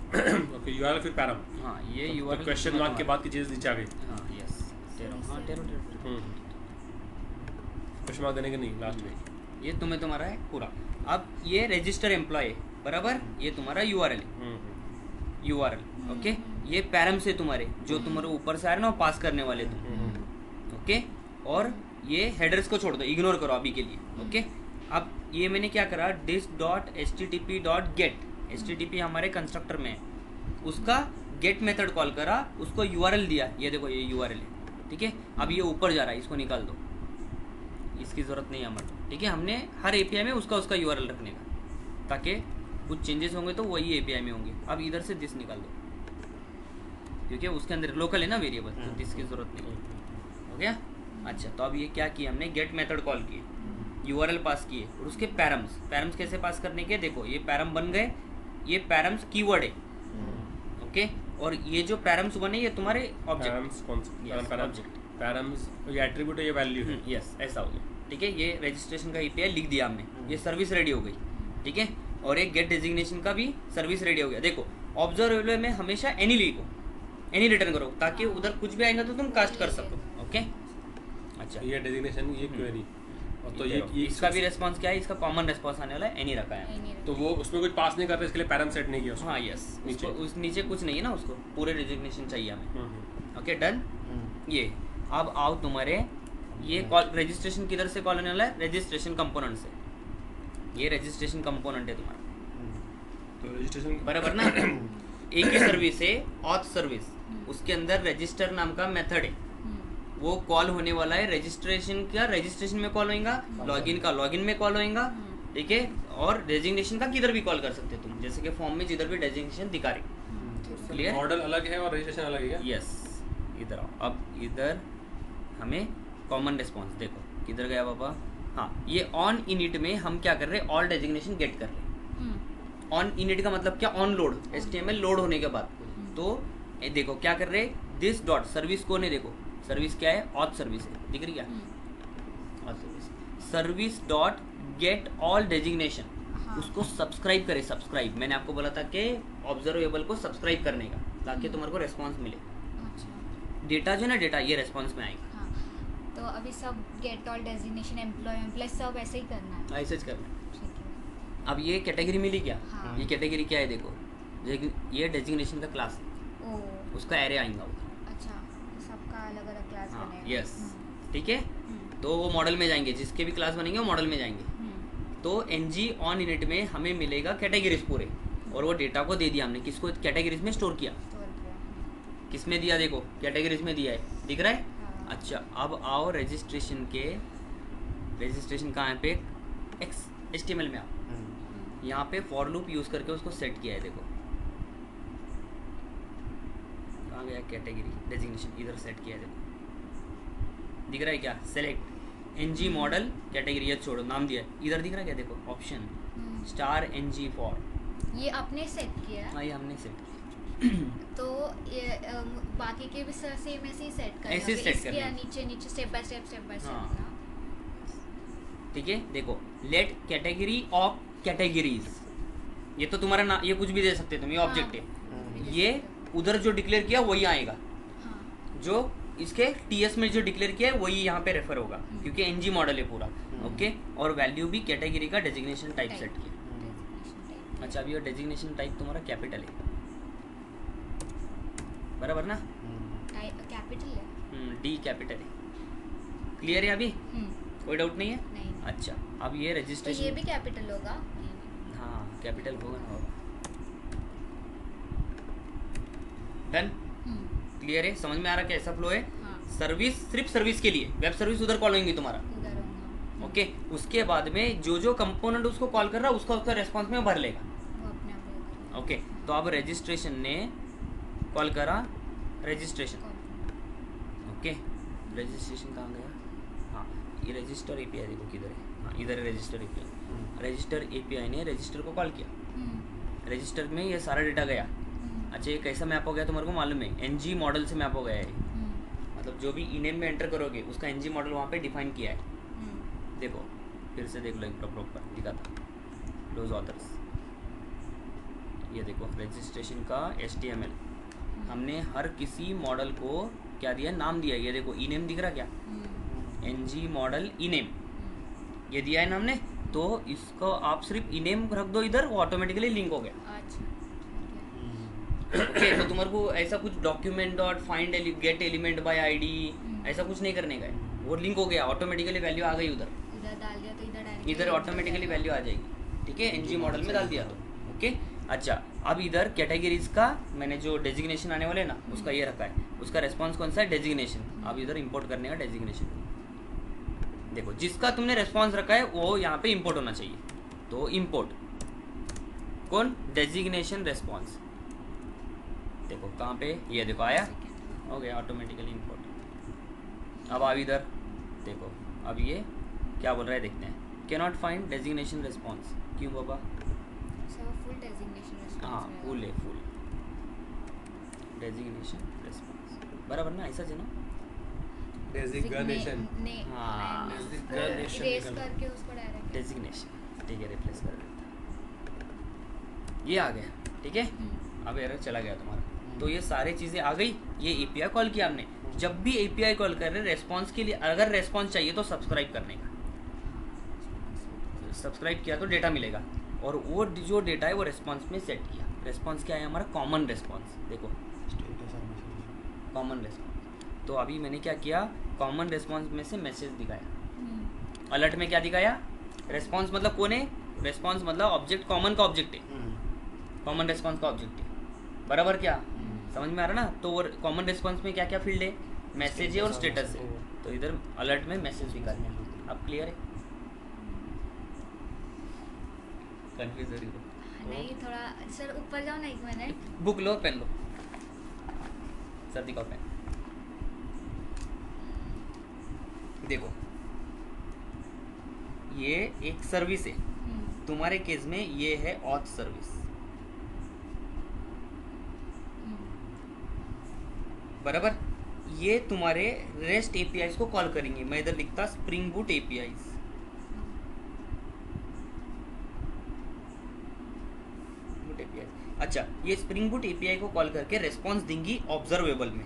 ओके यूआरएल फिर पैरम। हाँ ये तो यूआरएल क्वेश्चन मार्क के बाद की चीज़ नीचे आ गई। हाँ यस, हाँ टेरो। क्वेश्चन मार्क देने के नहीं लास्ट में। ये तुम्हारा है पूरा। अब ये रजिस्टर एम्प्लॉय है, बराबर। ये तुम्हारा यूआरएल है, यूआरएल ओके। ये पैरम से तुम्हारे जो तुम्हारे ऊपर से आ रहे ना वो पास करने वाले तुम, ओके। और ये हेडर्स को छोड़ दो, इग्नोर करो अभी के लिए, ओके। अब ये मैंने क्या करा, dis.http.get, http हमारे कंस्ट्रक्टर में है, उसका गेट मेथड कॉल करा, उसको यूआरएल दिया। ये देखो ये यूआरएल है, ठीक है। अब ये ऊपर जा रहा है, इसको निकाल दो, इसकी ज़रूरत नहीं है हमारे। ठीक है, हमने हर एपीआई में उसका यूआरएल रखने का, ताकि कुछ चेंजेस होंगे तो वही एपीआई में होंगे। अब इधर से दिस निकाल दो, क्योंकि उसके अंदर लोकल है ना वेरिएबल, तो दिस की ज़रूरत नहीं है। हो गया। अच्छा, तो अब ये क्या किया हमने, गेट मेथड कॉल किए, यूआरएल पास किए, और उसके पैरम्स कैसे पास करने के, देखो ये पैरम बन गए। ये पैरम्स कीवर्ड है, ओके। और ये जो पैरम्स बने ये तुम्हारे ऑब्जेक्ट, पैरम्स कौन सा ऑब्जेक्ट, पैरम्स ये एट्रीब्यूट है, ये वैल्यू है। यस ऐसा हो गया। ठीक है, ये रजिस्ट्रेशन का एपीआई लिख दिया हमने, ये सर्विस रेडी हो गई। ठीक है, और एक गेट डेजिग्नेशन का भी सर्विस रेडी हो गया। देखो ऑब्जर्वेबल में हमेशा एनी लिखो, एनी रिटर्न करो, ताकि उधर कुछ भी आएगा तो तुम कास्ट कर सको, ओके। अच्छा, ये डेजिग्नेशन, ये क्वेरी, और तो ये इसका भी रेस्पॉन्स क्या है, इसका कॉमन रेस्पॉन्स आने वाला है, एनी रखा है। तो वो उसमें कुछ पास नहीं कर रहे, इसके लिए पैरम सेट नहीं किया उसको। हाँ यस, नीचे। उस नीचे कुछ नहीं है ना, उसको पूरे डेजिग्नेशन चाहिए हमें, ओके डन। ये अब आओ तुम्हारे, ये कॉल रजिस्ट्रेशन किधर से कॉल होने वाला है, रजिस्ट्रेशन कंपोनेंट से। ये रजिस्ट्रेशन कंपोनेंट है तुम्हारा, तो रजिस्ट्रेशन बराबर ना। एक ही सर्विस है, ऑथ सर्विस, उसके अंदर रजिस्टर नाम का मेथड है, वो कॉल होने वाला है। रजिस्ट्रेशन का रजिस्ट्रेशन में कॉल होएगा, लॉगिन का लॉगिन में कॉल होएगा, ठीक है। और डेजिग्नेशन का किधर भी कॉल कर सकते हो तुम, जैसे कि फॉर्म में जिधर भी डेजिग्नेशन दिखा रही, क्लियर। मॉडल अलग है और रजिस्ट्रेशन अलग है क्या? यस, इधर आओ। अब इधर हमें कॉमन रिस्पॉन्स देखो किधर गया पापा। हाँ, ये ऑन इनिट में हम क्या कर रहे हैं, ऑल डेजिग्नेशन गेट कर रहे हैं। ऑन इनिट का मतलब क्या, ऑन लोड, HTML लोड होने के बाद। तो ये देखो क्या कर रहे हैं, दिस डॉट सर्विस को ने देखो, सर्विस क्या है, ऑथ सर्विस है, दिख रही क्या, auth service, service dot get all designation, उसको सब्सक्राइब करे। सब्सक्राइब मैंने आपको बोला था कि ऑब्जर्वेबल को सब्सक्राइब करने का, ताकि तुम्हारे को रेस्पॉन्स मिले। डेटा जो है ना, डेटा ये रेस्पॉन्स में आएगा। तो अभी सब गेट ऑल डेजिग्नेशन एम्प्लॉय सब ऐसे ही करना है, ऐसे ही करना है। ठीक है। अब ये कैटेगरी मिली क्या, हाँ। ये कैटेगरी क्या है देखो, ये डेजिग्नेशन का क्लास है, ओ उसका एरे आएगा उधर। अच्छा, तो सबका अलग अलग क्लास हाँ बनेगा। यस, ठीक है। तो वो मॉडल में जाएंगे, जिसके भी क्लास बनेंगे वो मॉडल में जाएंगे। तो ng ऑन इनिट में हमें मिलेगा कैटेगरीज पूरे, और वो डेटा को दे दिया हमने, किसको, कैटेगरीज में स्टोर किया। किस में दिया, देखो कैटेगरीज में दिया है, दिख रहा है। हाँ। अच्छा, अब आओ रजिस्ट्रेशन के, रजिस्ट्रेशन कहाँ पे, HTML में आओ, यहाँ पे फॉर लूप यूज़ करके उसको सेट किया है। देखो कहाँ गया कैटेगरी डेजिग्नेशन, इधर सेट किया है देखो, दिख रहा है क्या, सेलेक्ट एनजी मॉडल कैटेगरी, ये छोड़ो नाम दिया है, इधर दिख रहा है क्या, देखो ऑप्शन स्टार एनजी फॉर, ये आपने सेट किया है? हाँ ये हमने सेट किया। तो ये बाकी के भी सेम ऐसे ही सेट करना ऐसे ही होगा, set करना इसके है। नीचे नीचे स्टेप बाय स्टेप हाँ। ना। ठीक है, देखो लेट कैटेगरी ऑफ कैटेगरीज, ये तो तुम्हारा ना, ये कुछ भी दे सकते हो तुम, ये हाँ। ऑब्जेक्ट है, ये उधर जो डिक्लेयर किया वही आएगा, हाँ। जो इसके टीएस में जो डिक्लेयर किया है वही यहाँ पे रेफर होगा, क्योंकि एनजी मॉडल है पूरा। ओके, और वैल्यू भी कैटेगरी का डेजिग्नेशन टाइप सेट किया। अच्छा, अभी ये डेजिग्नेशन टाइप तुम्हारा कैपिटल है, बराबर ना, कैपिटल है? डी कैपिटल है, क्लियर है अभी, कोई डाउट नहीं है? नहीं। अच्छा, अब ये तो रजिस्ट्रेशन, ये भी कैपिटल होगा? हाँ कैपिटल होगा ना, होगा। डन, क्लियर है, समझ में आ रहा कैसा फ्लो है? हाँ। सर्विस सिर्फ सर्विस के लिए, वेब सर्विस उधर कॉल होंगी तुम्हारा, उधर होगा। ओके। उसके बाद में जो जो कंपोनेंट उसको कॉल कर रहा है उसका उसका रेस्पॉन्स में भर लेगा, वो अपने आप होगा। ओके। तो अब रजिस्ट्रेशन ने कॉल करा रजिस्ट्रेशन, ओके। रजिस्ट्रेशन कहाँ गया, हाँ ये रजिस्टर एपीआई देखो किधर है, हाँ इधर है रजिस्टर एपीआई। रजिस्टर एपीआई ने रजिस्टर को कॉल किया, रजिस्टर में ये सारा डेटा गया। अच्छा, ये कैसा मैप हो गया तुम्हारे को मालूम है, एनजी मॉडल से मैप हो गया है, मतलब जो भी ईनेम में एंटर करोगे उसका एनजी मॉडल वहाँ पे डिफाइन किया है। देखो फिर से देख लो एक प्रॉपर दिखा था, क्लोज ऑथर्स, ये देखो रजिस्ट्रेशन का HTML, हमने हर किसी मॉडल को क्या दिया, नाम दिया, ये देखो ईनेम दिख रहा क्या, एनजी मॉडल ईनेम, ये दिया है ना हमने, तो इसको आप सिर्फ ईनेम रख दो इधर, वो ऑटोमेटिकली लिंक हो गया। अच्छा, ओके, तो तुम्हारे को ऐसा कुछ document dot find gate element by ID ऐसा कुछ नहीं करने का है, वो लिंक हो गया, ऑटोमेटिकली वैल्यू आ गई उधर, इधर डाल दिया तो इधर डायरेक्ट इधर ऑटोमेटिकली वैल्यू आ जाएगी, ठीक है, एनजी मॉडल में डाल दिया तो, ओके। अच्छा, अब इधर कैटेगरीज का मैंने जो डेजिग्नेशन आने वाले ना उसका ये रखा है, उसका रेस्पॉन्स कौन सा है, डेजिग्नेशन। अब इधर इंपोर्ट करने का डेजिग्नेशन, देखो जिसका तुमने रेस्पॉन्स रखा है वो यहाँ पे इंपोर्ट होना चाहिए, तो इंपोर्ट कौन, डेजिग्नेशन रेस्पॉन्स, देखो कहाँ पे, ये देखो आया, हो गया ऑटोमेटिकली इंपोर्ट। अब इधर देखो, अब ये क्या बोल रहा है देखते हैं, can not find designation response, क्यों बाबा, फुल डेजिग्नेशन हाँ फुल है, फुल डेजिग्नेशन रेस्पॉन्स, बराबर ना, ऐसा है ना, डेजिग्नेशन, हाँ। Designation रेस निकल- करके उसको डायरेक्ट डेजिग्नेशन, ठीक है, रिप्लेस कर देता, ये आ गया, ठीक है। अब एरर चला गया तुम्हारा, तो ये सारी चीज़ें आ गई, ये एपीआई कॉल किया हमने। जब भी एपीआई कॉल कर रहे रेस्पॉन्स के लिए, अगर रेस्पॉन्स चाहिए तो सब्सक्राइब करने का, सब्सक्राइब किया तो डेटा मिलेगा, और वो जो डेटा है वो रेस्पॉन्स में सेट किया। रेस्पॉन्स क्या है हमारा, कॉमन रेस्पॉन्स, देखो कॉमन रेस्पॉन्स। तो अभी मैंने क्या किया, कॉमन रेस्पॉन्स में से मैसेज दिखाया, अलर्ट में क्या दिखाया, रेस्पॉन्स मतलब कौन है, रेस्पॉन्स मतलब ऑब्जेक्ट, कॉमन का ऑब्जेक्ट है, कॉमन रेस्पॉन्स का ऑब्जेक्ट है, बराबर क्या, समझ में आ रहा ना। तो वो कॉमन रेस्पॉन्स में क्या क्या फील्ड है, मैसेज है और स्टेटस है, तो इधर अलर्ट में मैसेज दिखा दिया। अब क्लियर है, कंफ्यूज हो रही हो, नहीं थोड़ा सर ऊपर जाओ ना, एक मिनट। बुक लो, पेन लो, सर दिखाओ पेन, देखो ये एक सर्विस है, तुम्हारे केस में ये है ऑथ सर्विस, बराबर। ये तुम्हारे रेस्ट एपीआईज को कॉल करेंगे, मैं इधर लिखता spring boot APIs, boot API. अच्छा, ये स्प्रिंग बूट एपीआई को कॉल करके रेस्पॉन्स देंगी ऑब्जर्वेबल में,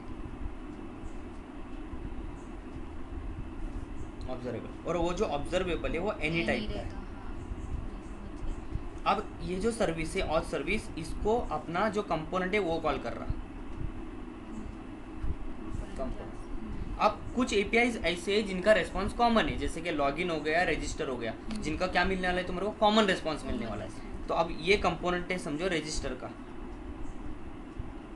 ऑब्जर्वेबल, और वो जो ऑब्जर्वेबल है वो एनी टाइप का है। अब ये जो सर्विस है ऑथ सर्विस, इसको अपना जो कंपोनेंट है वो कॉल कर रहा। अब कुछ एपीआईज ऐसे हैं जिनका रेस्पॉन्स कॉमन है, जैसे कि लॉगिन हो गया, रजिस्टर हो गया, जिनका क्या मिलने वाला है तुम्हारे को, कॉमन रेस्पॉन्स मिलने वाला है। तो अब ये कंपोनेंट है समझो रजिस्टर का,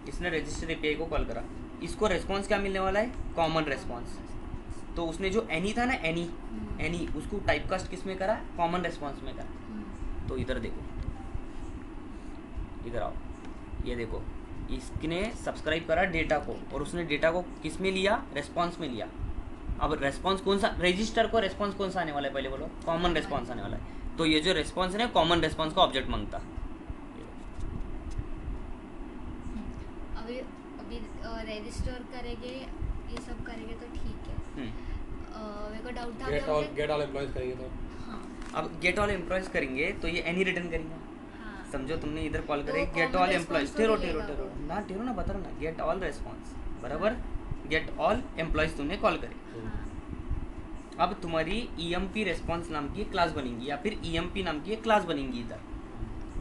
इसने रजिस्टर एपीआई को कॉल करा, इसको रेस्पॉन्स क्या मिलने वाला है, कॉमन रेस्पॉन्स। तो उसने जो एनी था ना, एनी उसको टाइपकास्ट किस में करा, कॉमन रेस्पॉन्स में करा। तो इधर देखो, इधर आओ, ये देखो, इसने सब्सक्राइब करा डेटा को, और उसने डेटा को किस में लिया, रेस्पॉन्स में लिया, अब रेस्पॉन्स कौन सा, रजिस्टर को रेस्पॉन्स कौन सा आने वाला है पहले बोलो, कॉमन रेस्पॉन्स आने वाला है। तो ये जो रेस्पॉन्स है ना कॉमन रेस्पॉन्स का ऑब्जेक्ट मांगता। अभी अभी रजिस्टर करेंगे ये सब करेंगे तो ठीक है। मेरे को डाउट था गेट ऑल एम्प्लॉयज करेंगे तो हाँ अब गेट ऑल एम्प्लॉयज करेंगे तो ये एनी रिटर्न करेंगे। हाँ समझो तुमने इधर कॉल तो करे get common all employees, response ठेरो तो ठेरो मिलेगा ठेरो वो। ना ठेरो ना बता रहा ना, गेट ऑल रेस्पॉन्स बराबर गेट ऑल एम्प्लॉयज तुमने कॉल करे। हाँ अब तुम्हारी EMP रेस्पॉन्स नाम की क्लास बनेगी या फिर EMP नाम की एक क्लास बनेगी इधर,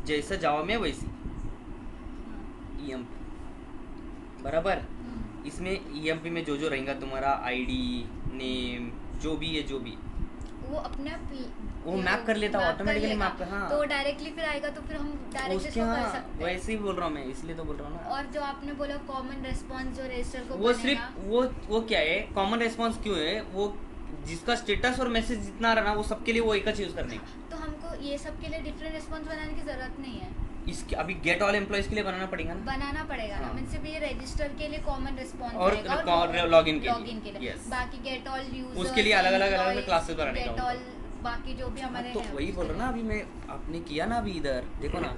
जैसा जावा में वैसी EMP बराबर। इसमें EMP में जो जो रहेगा तुम्हारा ID नेम जो भी है जो भी वो अपने आप वो मैप कर लेता है ऑटोमेटिकली लेगा। मैप कर, हाँ तो डायरेक्टली फिर आएगा तो फिर हम डायरेक्ट उसके इसको कर हाँ सकते हैं। वैसे ही बोल रहा हूँ मैं, इसलिए तो बोल रहा हूँ ना। और जो आपने बोला कॉमन रेस्पॉन्स जो रजिस्टर को वो बनेगा, सिर्फ वो क्या है कॉमन रेस्पॉन्स क्यों है, वो जिसका स्टेटस और मैसेज जितना आ रहा ना वो सबके लिए वो एक ही यूज करने का। तो हमको ये सब के लिए डिफरेंट रेस्पॉन्स बनाने की जरूरत नहीं है, इसके अभी गेट ऑल एम्प्लॉयज के लिए बनाना पड़ेगा ना। बनाना पड़ेगा ना। हाँ। मींस सिर्फ ये रजिस्टर के लिए कॉमन रिस्पांस और लॉगिन के लिए। Yes. बाकी गेट ऑल यूजर उसके लिए अलग-अलग क्लासेस बनाने का गेट होगा। ऑल बाकी जो भी हमारे तो हैं वही बोल रहा ना अभी मैं, आपने किया ना अभी इधर देखो ना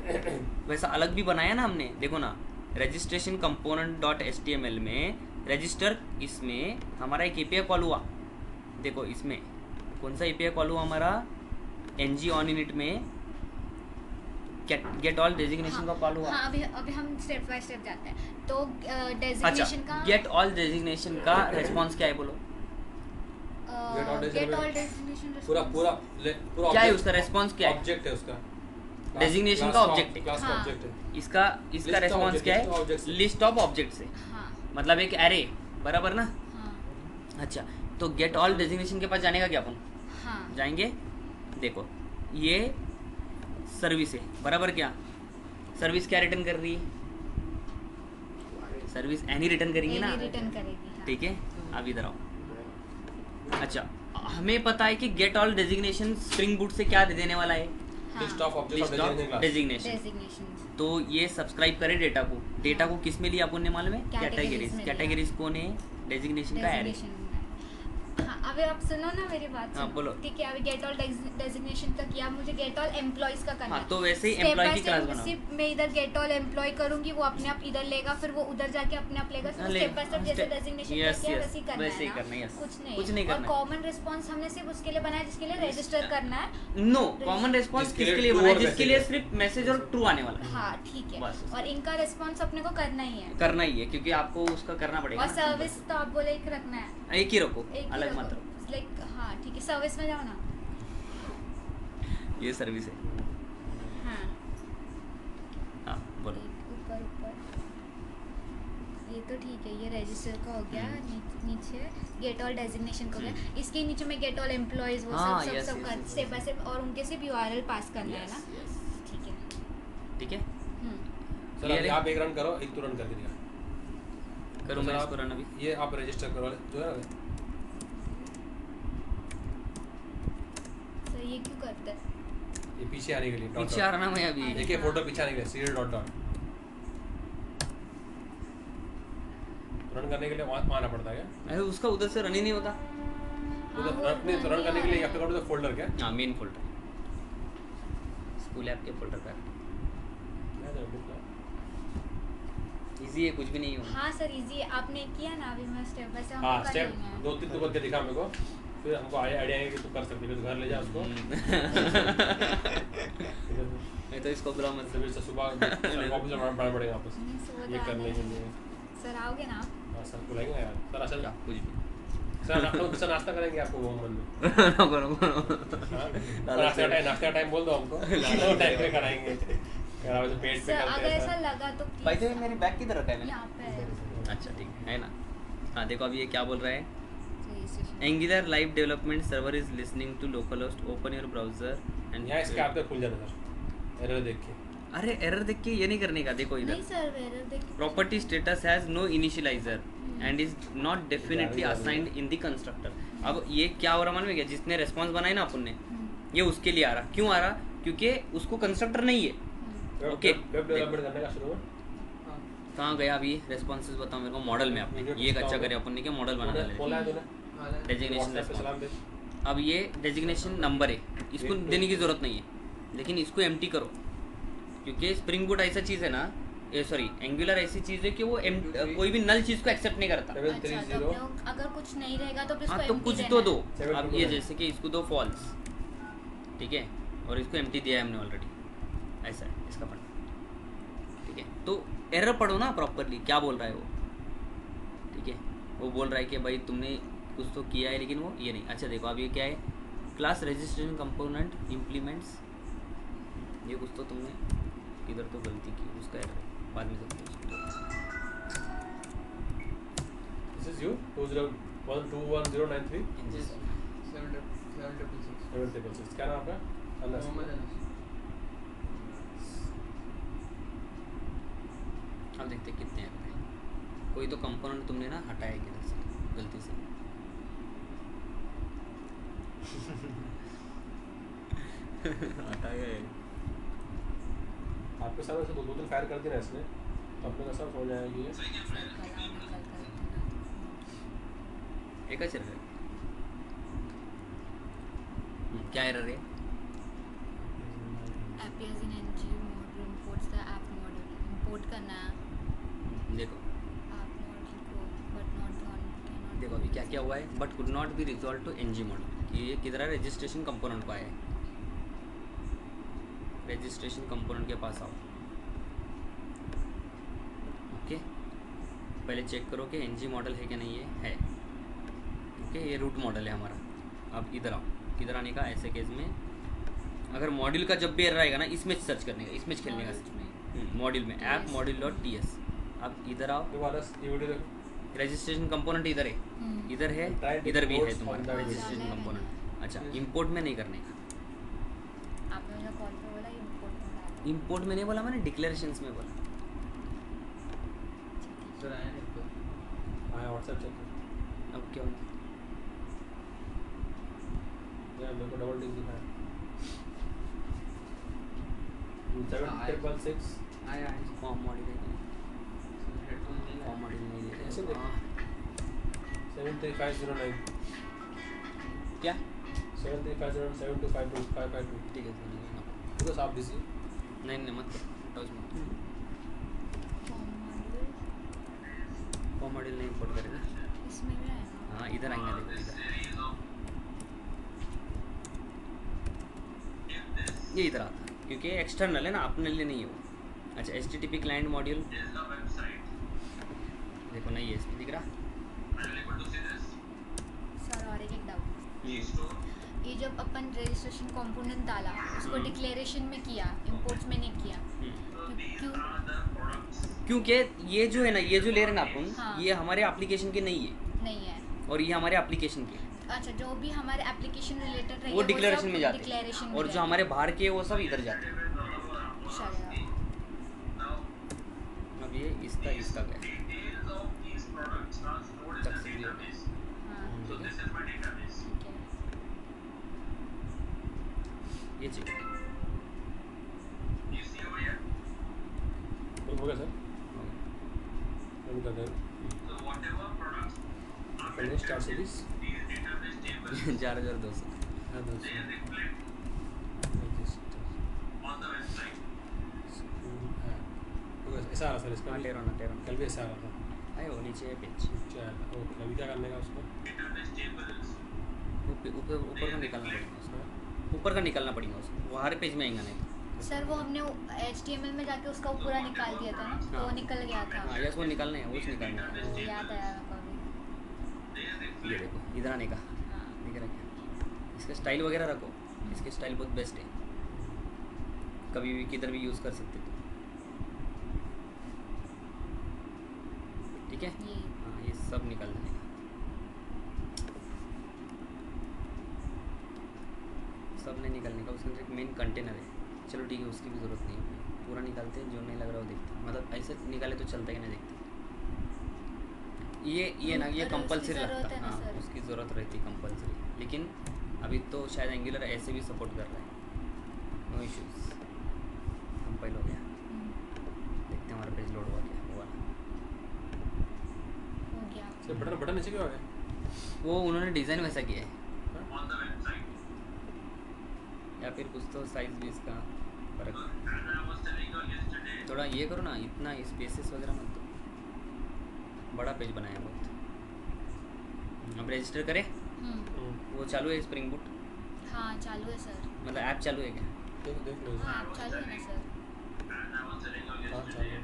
वैसा अलग भी बनाया ना हमने, देखो ना रजिस्ट्रेशन कंपोनेंट डॉट HTML में रजिस्टर, इसमें हमारा एक API कॉल हुआ। देखो इसमें कौन सा API कॉल हुआ हमारा, ng on init में गेट ऑल डेजिग्नेशन का कॉल हुआ। हाँ अभी हम स्टेप बाय स्टेप जाते हैं। तो अच्छा डेजिग्नेशन का गेट ऑल डेजिग्नेशन का रेस्पॉन्स क्या है बोलो, गेट ऑल डेजिग्नेशन पूरा पूरा पूरा क्या है उसका रेस्पॉन्स क्या है, ऑब्जेक्ट है उसका डेजिग्नेशन का ऑब्जेक्ट है। क्लास का हाँ। ऑब्जेक्ट है। इसका List of रेस्पॉन्स क्या objects, objects है, से। लिस्ट ऑफ ऑब्जेक्ट से, हाँ मतलब एक एरे बराबर ना। हाँ अच्छा तो गेट ऑल डेजिग्नेशन के पास जाने का क्या अपन हाँ जाएंगे, देखो ये सर्विस है बराबर, क्या सर्विस क्या रिटर्न कर रही है, सर्विस एनी रिटर्न करेंगे ना, रिटर्न करेगी हाँ। ठीक है। अब इधर आओ। अच्छा हमें पता है कि get all designation spring boot से क्या दे देने वाला है, हाँ, list of objects list of of designation class. Designation. तो ये सब्सक्राइब करे डेटा को किस में लिया अपन ने मालूम है, Categories में लिया। कैटेगरीज कौन है, डेजिग्नेशन का एरे। Designation में। हाँ अभी आप सुनो ना मेरी बात हाँ, सुनो। बोलो। ठीक है अभी गेट ऑल डेजिग्नेशन का किया, मुझे गेट ऑल एम्प्लॉयज का करना हाँ है। तो वैसे ही Step by एम्प्लॉय की step क्लास बनाओ। सिर्फ मैं इधर गेट ऑल एम्प्लॉय करूंगी, वो अपने आप इधर लेगा, फिर वो उधर जाके अपने आप लेगा। हाँ, स्टेप बाय स्टेप जैसे step- डेजिग्नेशन yes, किया yes, वैसे ही करना वैसे ही है करना है, ना, yes। कुछ कुछ नहीं। नहीं और करना है। कॉमन रिस्पांस हमने सिर्फ उसके लिए बनाया जिसके लिए रजिस्टर करना है। नो कॉमन रिस्पॉन्स जिसके किसके लिए लिए true बना है, और जिसके लिए message सिर्फ मैसेज और ट्रू आने वाला है, हाँ ठीक है। बस। और इनका रिस्पांस अपने को करना ही है। करना ही है क्योंकि आपको उसका करना पड़ेगा और ना। सर्विस तो आप बोले एक रखना है, एक ही रखो, एक ही अलग रखो। मत रखो। लाइक हाँ ठीक है सर्विस में जाओ ना। ये सर्विस है। हाँ हाँ बोलो। ऊपर ऊपर ये तो ठीक है, ये रजिस्टर का हो गया। नीचे गेट ऑल डेजिग्नेशन का हो गया, इसके नीचे में गेट ऑल एम्प्लॉयज वो हाँ, सब yes, सब yes, कर yes, स्टेप बाय स्टेप, और उनके सिर्फ URL पास करना है ना। Yes, yes। ठीक है। ठीक है सर Clear अभी है? आप एक रन करो, एक तो रन करके दिखा। करो तो मैं सर इसको रन अभी। ये आप रजिस्टर करो जो है ना, सर ये क्यों करते हैं? ये पीछे आने के लिए डॉट पीछे आ रहा ना मैं अभी। देखिए फोटो पीछे आने के लिए सीरियल डॉट डॉट रन करने के लिए वहाँ आना पड़ता है क्या? अरे उसका उधर से रन ही नहीं होता। उधर वो रन नहीं तो रन करने के लिए आपके पास फोल्डर क्या? हाँ मेन फोल्डर, स्कूल ऐप के फोल्डर पर इजी है, कुछ भी नहीं होगा। हाँ सर इजी आपने किया ना, अभी मैं स्टेप बाय स्टेप हाँ स्टेप 2-3 तो करके दिखा मेरे को, फिर हमको आइडिया है कि तू कर सकती है, फिर घर ले जा उसको। मैं तो इसको बुला मत। फिर से सुबह ऑफिस में बढ़ना पड़ेगा वापस ये करने के लिए। सर आओगे ना आप? हाँ सर बुलाएंगे यार सर। अच्छा क्या कुछ भी सर नाश्ता करेंगे आपको वो मन में। नको नको हाँ? नाश्ते का टाइम बोल दो हमको, तो टाइम पे कराएंगे। यार वैसे पेट पे सर करते अगर हैं ऐसा सर। लगा तो भाई please, तो मेरी बैग किधर रखा है मैंने। यहाँ पे है अच्छा ठीक है ना। हाँ देखो अभी ये क्या बोल रहा है, registration। Angular live development server is listening to localhost, open your browser and यहाँ इसके आप तक खुल जाता सर एरर देख के। अरे एरर देख के ये नहीं करने का, देखो नहीं इधर सर एरर देखिए। property status has no initializer and is not definitely assigned in the constructor। अब ये क्या हो रहा मालूम है क्या, जिसने रेस्पॉन्स बनाया ना अपन ने, ये उसके लिए आ रहा। क्यों आ रहा, क्योंकि उसको कंस्ट्रक्टर नहीं है। ओके वेब डेवलपमेंट करने का शुरू हुआ। कहाँ गया अभी रेस्पॉन्सेस बताओ मेरे को, मॉडल में आपने ये एक अच्छा करे अपन ने क्या मॉडल बनाना खोला है है। तूने? डेजिग्नेशन व्हाट्सएप पे सलाम भेज। अब ये डेजिग्नेशन नंबर है, इसको एक तो- देने की ज़रूरत नहीं है, लेकिन इसको एम्प्टी करो, क्योंकि स्प्रिंग बूट ऐसा चीज़ है ना, सॉरी एंगुलर ऐसी चीज़ है कि वो कोई भी नल चीज़ को एक्सेप्ट नहीं करता। 730 तो अगर कुछ नहीं रहेगा तो फिर हाँ इसको तो empty कुछ देना तो है। दो। 7 अब to ये 9। जैसे कि इसको दो फॉल्स, ठीक है, और इसको एम्प्टी दिया है हमने ऑलरेडी, ऐसा है इसका पढ़ना, ठीक है। तो एरर पढ़ो ना प्रॉपरली, क्या बोल रहा है वो, ठीक है। वो बोल रहा है कि भाई तुमने कुछ तो किया है लेकिन वो ये नहीं। अच्छा देखो अब ये क्या है, क्लास रजिस्ट्रेशन कंपोनेंट इम्प्लीमेंट्स, ये कुछ तो तुमने इधर तो गलती की, उसका एरर बाद में देखते हैं उसको। This is you 20121093 766। क्या नाम आपका? अनस। अब देखते हैं कितने एरर है। कोई तो कंपोनेंट तुमने ना हटाया है किधर से गलती से। हटाया है। आपके साथ ऐसे दो दिन फायर कर दिया ना इसने, तो अपने का सब समझ आएगा कि ये एक एरर है। क्या एरर है? appears in ng module imports the app module import करना है देखो app module को but not on cannot देखो अभी क्या क्या हुआ है, but could not be resolve to NG model, कि ये किधर है, रजिस्ट्रेशन कंपोनेंट को आया है। रजिस्ट्रेशन कंपोनेंट के पास आओ, ओके। पहले चेक करो कि एनजी मॉडल है कि नहीं, है ओके। ये रूट मॉडल है हमारा। अब इधर आओ, किधर आने का, ऐसे केस में अगर मॉड्यूल का जब भी एरर आएगा ना, इसमें सर्च करने का, इसमें खेलने का, मॉड्यूल में app module dot T S. अब इधर आओ, दोबारा ये वीडियो देखो। रजिस्ट्रेशन कंपोनेंट इधर है, इधर है, इधर भी है तुम्हारा रजिस्ट्रेशन कंपोनेंट। अच्छा इंपोर्ट में नहीं करने का, आपने मुझे कॉल पे बोला import में डालना इंपोर्ट में नहीं बोला मैंने, डिक्लेरेशंस में बोला। हाँ व्हाट्सएप चेक करो। अब क्या हुआ? यार मेरे को डबल टिक दिखाया। 7666 फॉर्म मॉड्यूल है, फॉर्म मॉड्यूल नहीं दे ऐसे रहे। देखो। हाँ, 73509 क्या 73507252552 ठीक है सर, बिकॉज आप बिजी नहीं नहीं मत हटाओ इसमें। form module फॉर्म मॉड्यूल नहीं इंपोर्ट करेगा। इसमें भी है ना हाँ इधर आएंगे, देखो इधर, ये इधर आता है क्योंकि एक्सटर्नल है ना, अपने लिए नहीं है वो। अच्छा H T T P client module देखो नहीं है, इसमें दिख रहा। सर और एक डाउट, ये जब अपन रजिस्ट्रेशन कंपोनेंट डाला उसको डिक्लेरेशन में किया, इंपोर्ट्स में नहीं किया, क्यों? क्योंकि ये जो है ना, ये जो ले रहे हैं ना अपन, हाँ। ये हमारे एप्लीकेशन के नहीं है, नहीं है। और ये हमारे एप्लीकेशन के, अच्छा जो भी हमारे एप्लीकेशन रिलेटेड रहे वो डिक्लेरेशन में जाते डिक्लेरेशन हैं, और जो हमारे बाहर के वो सब इधर जाते हैं। अब ये इसका गया सक्सेसफुल हो गया। ये चीज हो गया सर रन कर दें पहले स्टार्ट सीरीज 4200 ऐसा आ रहा सर इसका भी टेरोना कल भी ऐसा आ रहा था आए वो नीचे पेज अच्छा ओके अभी क्या करने का उसको ऊपर का निकालना पड़ेगा उसको, ऊपर का निकालना पड़ेगा उसको, वो हर पेज में आएगा नहीं। सर वो हमने HTML में जाके उसका पूरा निकाल दिया था ना, तो वो हाँ। निकल गया था। हाँ यस वो निकालना है, वो निकालना है। वो याद आया मेरे को अभी। ये देखो इधर आने का हाँ। दिख रहा क्या, इसका स्टाइल वगैरह रखो, इसके स्टाइल बहुत बेस्ट है, कभी भी किधर भी यूज़ कर सकते हो, ठीक है। ये हाँ ये सब निकाल देने का, सब नहीं निकालने का, उसके अंदर एक मेन कंटेनर है। चलो ठीक है उसकी भी ज़रूरत नहीं है, पूरा निकालते हैं, जो नहीं लग रहा वो देखते हैं, मतलब ऐसे निकाले तो चलता है कि नहीं देखते। ये ना ये अरे कंपलसरी उसकी ज़रूरत रखता है है, ना हाँ सर। उसकी ज़रूरत रहती है कंपलसरी, लेकिन अभी तो शायद एंगुलर ऐसे भी सपोर्ट कर रहा है, नो इश्यूज़। कंपाइल हो गया, देखते हैं हमारा पेज लोड हुआ क्या हुआ। हो गया। सर बटन नीचे क्यों आ गया वो उन्होंने डिज़ाइन वैसा किया है या फिर कुछ तो साइज भी इसका फर्क। थोड़ा ये करो ना, इतना स्पेसेस वगैरह मत दो, बड़ा पेज बनाया बहुत। अब रजिस्टर करें, वो चालू है स्प्रिंग बूट, हाँ चालू है सर। मतलब ऐप चालू है क्या? देख लो हाँ ऐप चालू है ना सर? हाँ चालू है।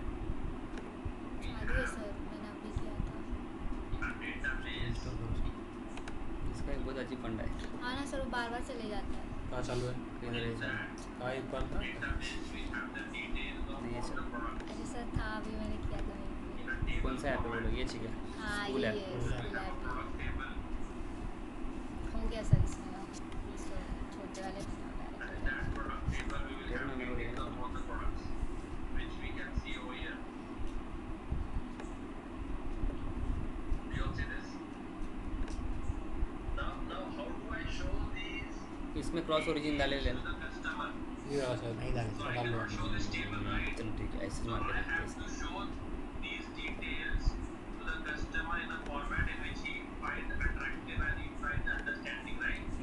चालू है सर, मैंने अभी किया था। इसका एक बहुत अजीब फंडा है। हाँ ना सर, वो बार बार चले जाता है। कहाँ चालू है? किधर है चालू? कहाँ एक बार था? नहीं है चालू। अरे सर था, अभी मैंने किया था वहीं पे। कौन सा ऐप है बोलो? ये चाहिए हाँ स्कूल ये ऐप। स्कूल ऐप हो गया सर इसमें। इसको छोटे वाले देखो ना मेरे को देखना। इसमें क्रॉस ओरिजिन डाले लेना। नहीं रहा शायद। नहीं डाले। डाल लो। चलो ठीक है, ऐसे मार के देखते हैं इसको।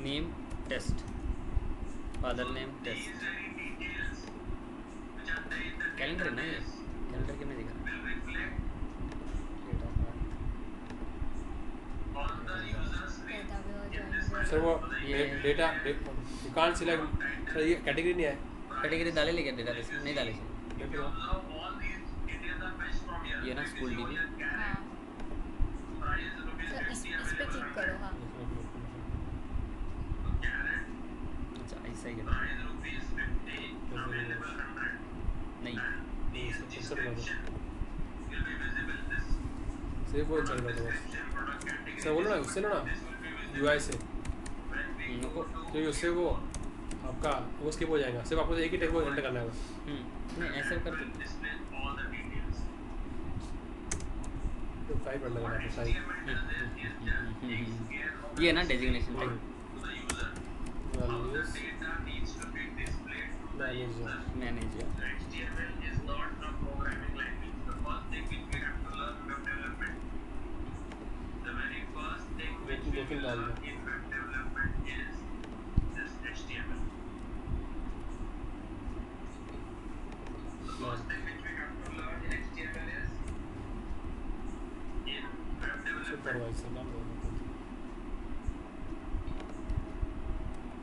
Name test, father name test, calendar है ना ये? कैलेंडर क्यों नहीं दिखा? पैदा भी हो जाएंगे। सर वो ये- data you can't select. Sir ये कैटेगरी नहीं है। कैटेगरी डाले लेके डेटाबेस में नहीं डाले चाहिए। देख लो। ये ना स्कूल डीबी। हाँ सर, इस पे क्लिक करो। हाँ अच्छा ऐसा ही करना नहीं। सर वो चल रहा था बस। सर बोलो ना, उससे लो ना यूआई से, नको। तो उससे वो आपका वो स्किप हो जाएगा। सिर्फ आपको एक ही टेक्स्ट एंटर करना है बस। नहीं ऐसे कर दो। तो 5 एंटर करना है 5। ये है ना डेजिग्नेशन टाइप। मैनेजर लेकिन डाल दो। सुपरवाइजर डाल दो।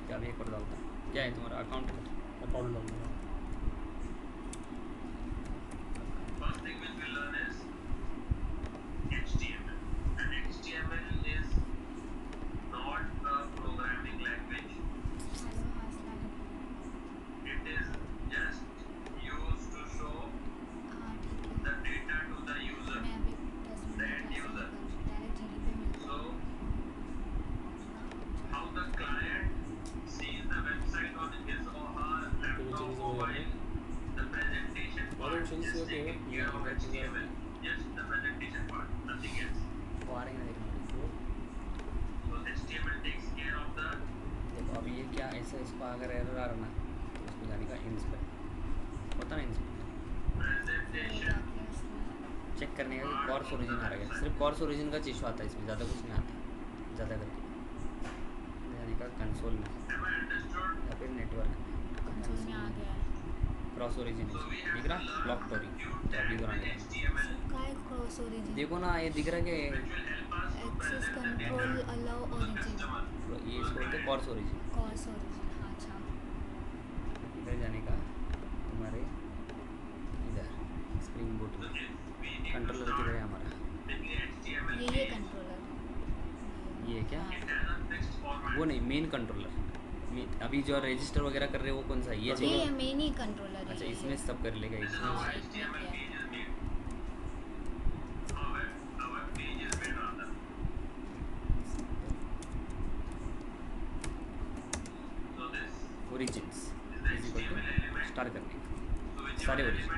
क्या भी एक और डालता। क्या है तुम्हारा अकाउंट? अकाउंट डाल दो। हाँ ठीक है। मैं अभी 10 मिनट ऐसे ही करूँ। डायरेक्ट जीडी पे मिलता है। और चेंज हो गया। वो आ रही है ना देखो। देखो अभी ये क्या ऐसा इसको अगर एरर आ रहा ना तो उसको जाने का इंस्पेक्ट होता ना इंस्पेक्ट चेक करने का कि कॉर्स ओरिजिन आ रहा है। सिर्फ कॉर्स ओरिजिन का इशू आता है इसमें, ज़्यादा कुछ नहीं आता ज़्यादा करके। जाने का कंसोल में या फिर नेटवर्क कंसोल में आ गया है। क्रॉस ओरिजिन दिख रहा ब्लॉक टोरी तो अभी बनाने काय क्रॉस ओरिजिन? देखो ना ये दिख रहा है एक्सेस कंट्रोल अलाउ ओरिजिन। कि ये इसको बोलते कॉर्स ओरिजिन। कॉर्स ओरिजिन, हाँ अच्छा। इधर जाने का तुम्हारे इधर स्प्रिंग बूट कंट्रोलर किधर है हमारा? ये कंट्रोलर। ये क्या? हाँ। वो नहीं, मेन कंट्रोलर। अभी जो रजिस्टर वगैरह कर रहे हैं वो कौन सा है? ये चाहिए। ये मेन ही कंट्रोलर है। अच्छा इसमें सब कर लेगा इसमें। हाँ इसमें किया है। ओरिजिन्स इक्वल टू स्टार करने का सारे ओरिजिन,